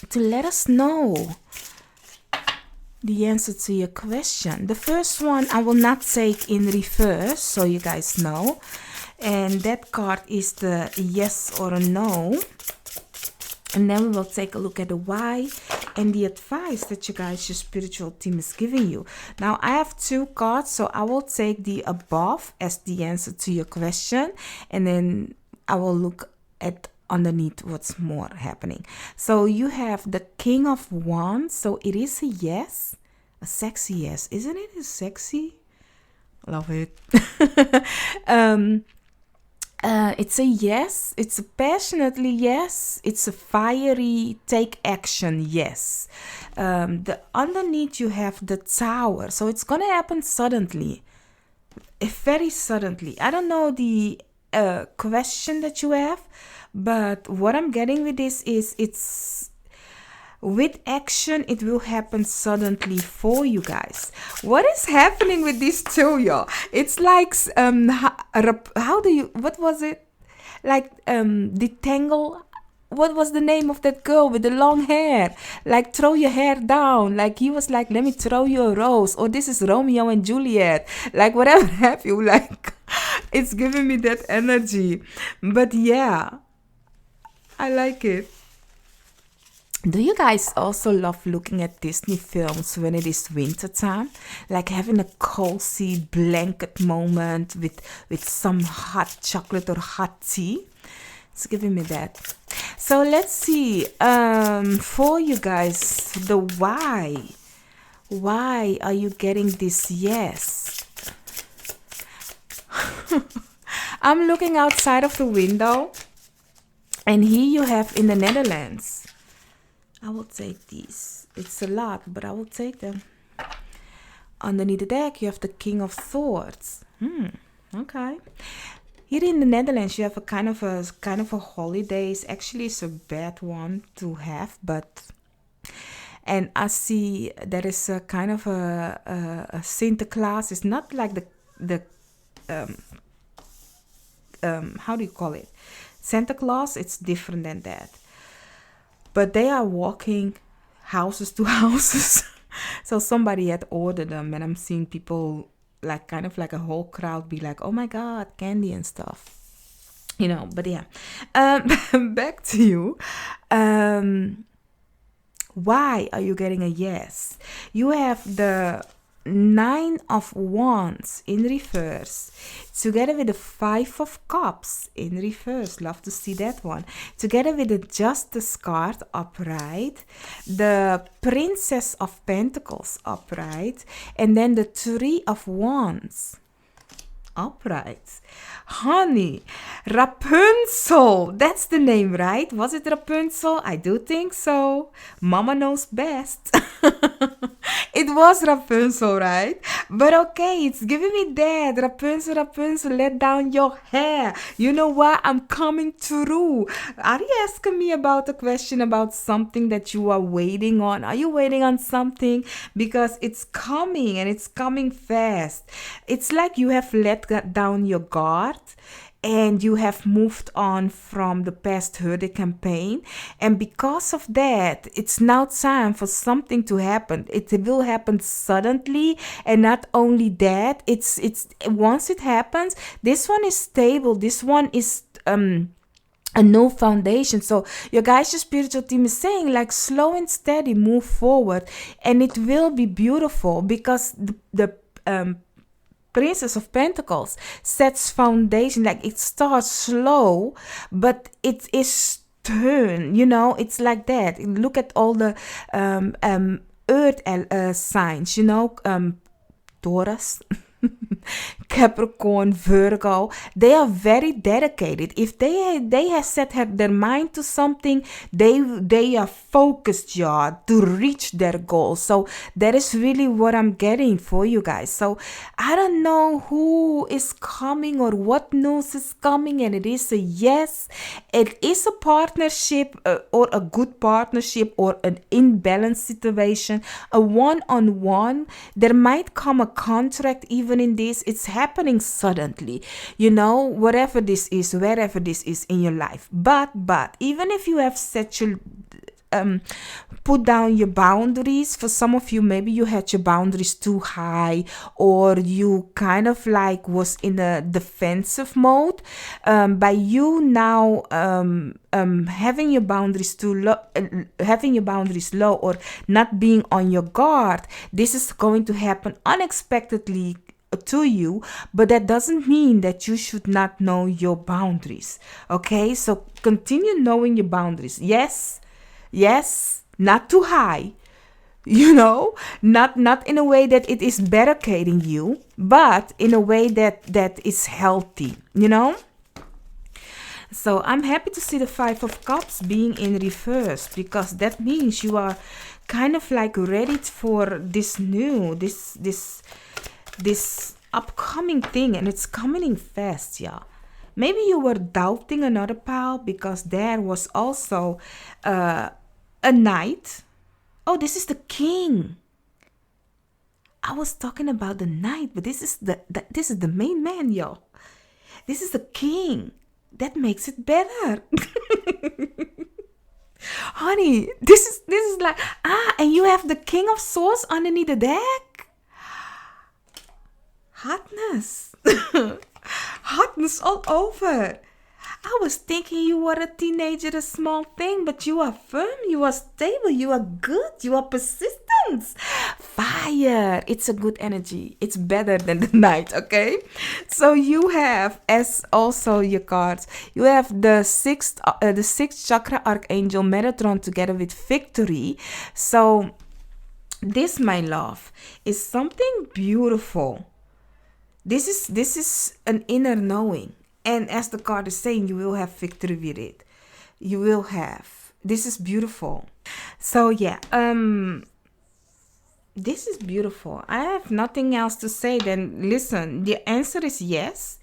to let us know the answer to your question. The first one I will not take in reverse, so you guys know. And that card is the yes or a no. And then we will take a look at the why and the advice that you guys, your spiritual team, is giving you. Now, I have 2 cards, so I will take the above as the answer to your question. And then I will look at underneath what's more happening. So you have the King of Wands. So it is a yes, a sexy yes. Isn't it a sexy? Love it. It's a yes. It's a passionately yes. It's a fiery take action yes. The underneath you have the Tower. So it's gonna happen suddenly, very suddenly. I don't know the question that you have, but what I'm getting with this is it's with action. It will happen suddenly for you guys. What is happening with these 2, y'all? It's like how do you, what was it, like detangle. What was the name of that girl with the long hair? Like, throw your hair down. Like, he was like, let me throw you a rose. Or this is Romeo and Juliet. Like, whatever have you. Like, it's giving me that energy. But yeah, I like it. Do you guys also love looking at Disney films when it is winter time? Like having a cozy blanket moment with some hot chocolate or hot tea? It's giving me that. So let's see, for you guys, the why. Why are you getting this yes? I'm looking outside of the window, and here you have in the Netherlands. I will take these. It's a lot, but I will take them. Underneath the deck, you have the King of Swords. Okay. Here in the Netherlands, you have a kind of a holidays. Actually, it's a bad one to have, but and I see there is a kind of a Santa Claus. It's not like the how do you call it? Santa Claus. It's different than that. But they are walking houses to houses. So somebody had ordered them, and I'm seeing people, like, kind of like a whole crowd be like, oh my God, candy and stuff. You know, but yeah. Back to you. Why are you getting a yes? You have the 9 of Wands in reverse, together with the 5 of Cups in reverse. Love to see that one. Together with the Justice card upright, the Princess of Pentacles upright, and then the 3 of Wands upright. Honey, Rapunzel. That's the name, right? Was it Rapunzel? I do think so. Mama knows best. It was Rapunzel, right? But okay, it's giving me that. Rapunzel, Rapunzel, let down your hair. You know what? I'm coming through. Are you asking me about a question about something that you are waiting on? Are you waiting on something? Because it's coming, and it's coming fast. It's like you have let down your guard, and you have moved on from the past hurting campaign, and because of that, it's now time for something to happen. It will happen suddenly, and not only that, it's once it happens, this one is stable. This one is a new foundation. So your guys, your spiritual team is saying like slow and steady, move forward, and it will be beautiful because the Princess of Pentacles sets foundation. Like it starts slow, but it is turn. It's like that. Look at all the earth signs. Taurus. Capricorn, Virgo, they are very dedicated. If they have set their mind to something, they are focused, y'all, to reach their goals. So that is really what I'm getting for you guys. So I don't know who is coming or what news is coming, and it is a yes. It is a partnership, or a good partnership, or an imbalanced situation, a one-on-one. There might come a contract even in this. It's happening suddenly, whatever this is, wherever this is in your life. But even if you have set your put down your boundaries, for some of you, maybe you had your boundaries too high, or you kind of like was in a defensive mode. By you now having your boundaries low, or not being on your guard, this is going to happen unexpectedly to you, but that doesn't mean that you should not know your boundaries. Okay, so continue knowing your boundaries. Yes, not too high, not in a way that it is barricading you, but in a way that is healthy. So I'm happy to see the Five of Cups being in reverse, because that means you are kind of like ready for this upcoming thing, and it's coming in fast, yeah. Maybe you were doubting another pile because there was also a knight. Oh, this is the king. I was talking about the knight, but this is the main man, y'all. This is the king. That makes it better. Honey, this is like, and you have the King of Swords underneath the deck. Hotness. Hotness all over. I was thinking you were a teenager, a small thing, but you are firm, you are stable, you are good, you are persistent. Fire. It's a good energy. It's better than the night, okay? So you have, as also your cards, you have the sixth chakra archangel Metatron together with Victory. So this, my love, is something beautiful. This is an inner knowing. And as the card is saying, you will have victory with it. You will have. This is beautiful. So yeah, this is beautiful. I have nothing else to say than listen. The answer is yes.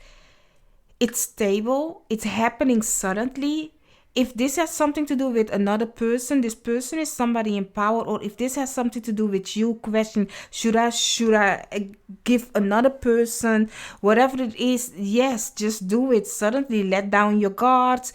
It's stable. It's happening suddenly. If this has something to do with another person, this person is somebody in power, or if this has something to do with you, question, should I give another person, whatever it is, yes, just do it. Suddenly let down your guards,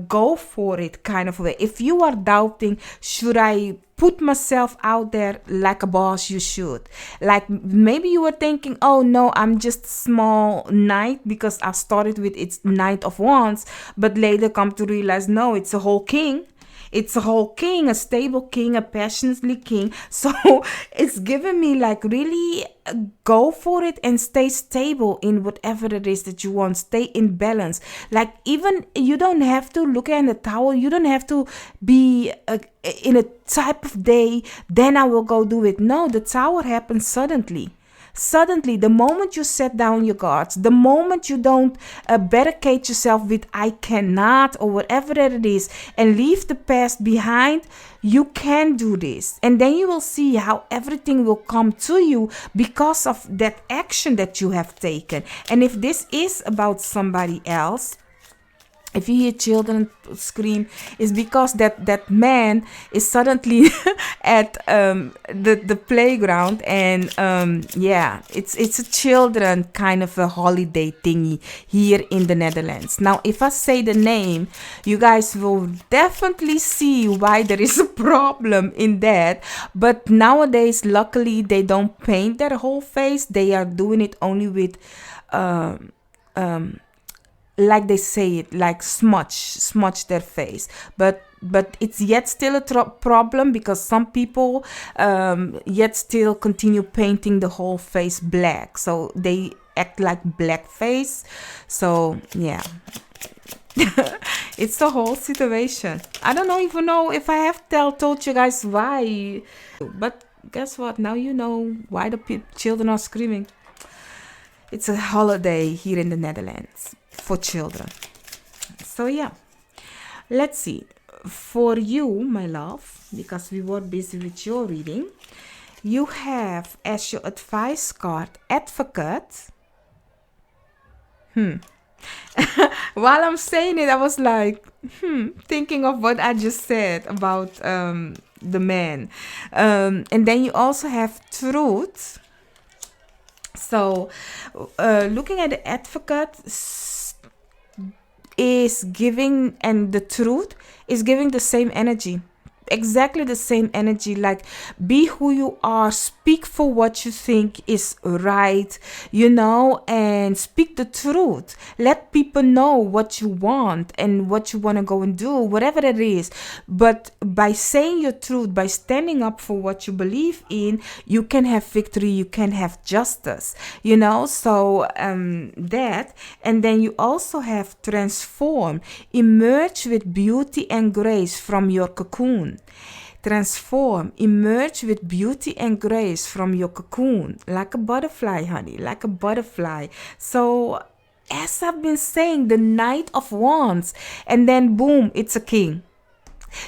go for it, kind of way. If you are doubting, should I put myself out there like a boss? You should. Like maybe you were thinking, oh no, I'm just a small knight because I started with its Knight of Wands, but later come to realize, no, it's a whole king. It's a whole king, a stable king, a passionately king. So it's giving me like really go for it and stay stable in whatever it is that you want. Stay in balance. Like even you don't have to look at the tower. You don't have to be in a type of day. Then I will go do it. No, the tower happens suddenly. Suddenly, the moment you set down your guards, the moment you don't barricade yourself with I cannot or whatever that it is and leave the past behind, you can do this. And then you will see how everything will come to you because of that action that you have taken. And if this is about somebody else, if you hear children scream, it's because that man is suddenly at the playground, and yeah, it's a children kind of a holiday thingy here in the Netherlands. Now, if I say the name, you guys will definitely see why there is a problem in that. But nowadays, luckily, they don't paint their whole face. They are doing it only with like they say it, like smudge their face, but it's yet still a problem, because some people yet still continue painting the whole face black, so they act like blackface. So yeah. It's the whole situation. I don't even know if I have told you guys why, but guess what, now you know why the children are screaming. It's a holiday here in the Netherlands for children. So yeah, let's see. For you, my love, because we were busy with your reading, you have as your advice card Advocate. While I'm saying it, I was like, thinking of what I just said about the man. And then you also have Truth. So, looking at the Advocate is giving, and the Truth is giving the same energy. Exactly the same energy, like be who you are, speak for what you think is right, and speak the truth. Let people know what you want and what you want to go and do, whatever it is. But by saying your truth, by standing up for what you believe in, you can have victory, you can have justice, so that. And then you also have Transform, emerge with beauty and grace from your cocoon. Transform, emerge with beauty and grace from your cocoon, like a butterfly, honey, like a butterfly. So, as I've been saying, the Knight of Wands, and then boom, it's a king.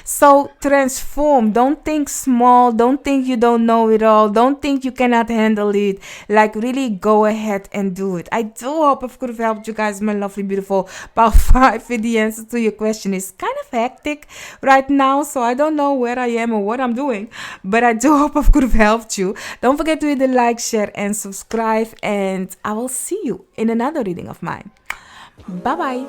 So transform. Don't think small. Don't think you don't know it all. Don't think you cannot handle it. Like, really go ahead and do it. I do hope I could have helped you guys, my lovely, beautiful. Part 5 with the answer to your question is kind of hectic right now, so I don't know where I am or what I'm doing. But I do hope I could have helped you. Don't forget to hit the like, share, and subscribe. And I will see you in another reading of mine. Bye-bye.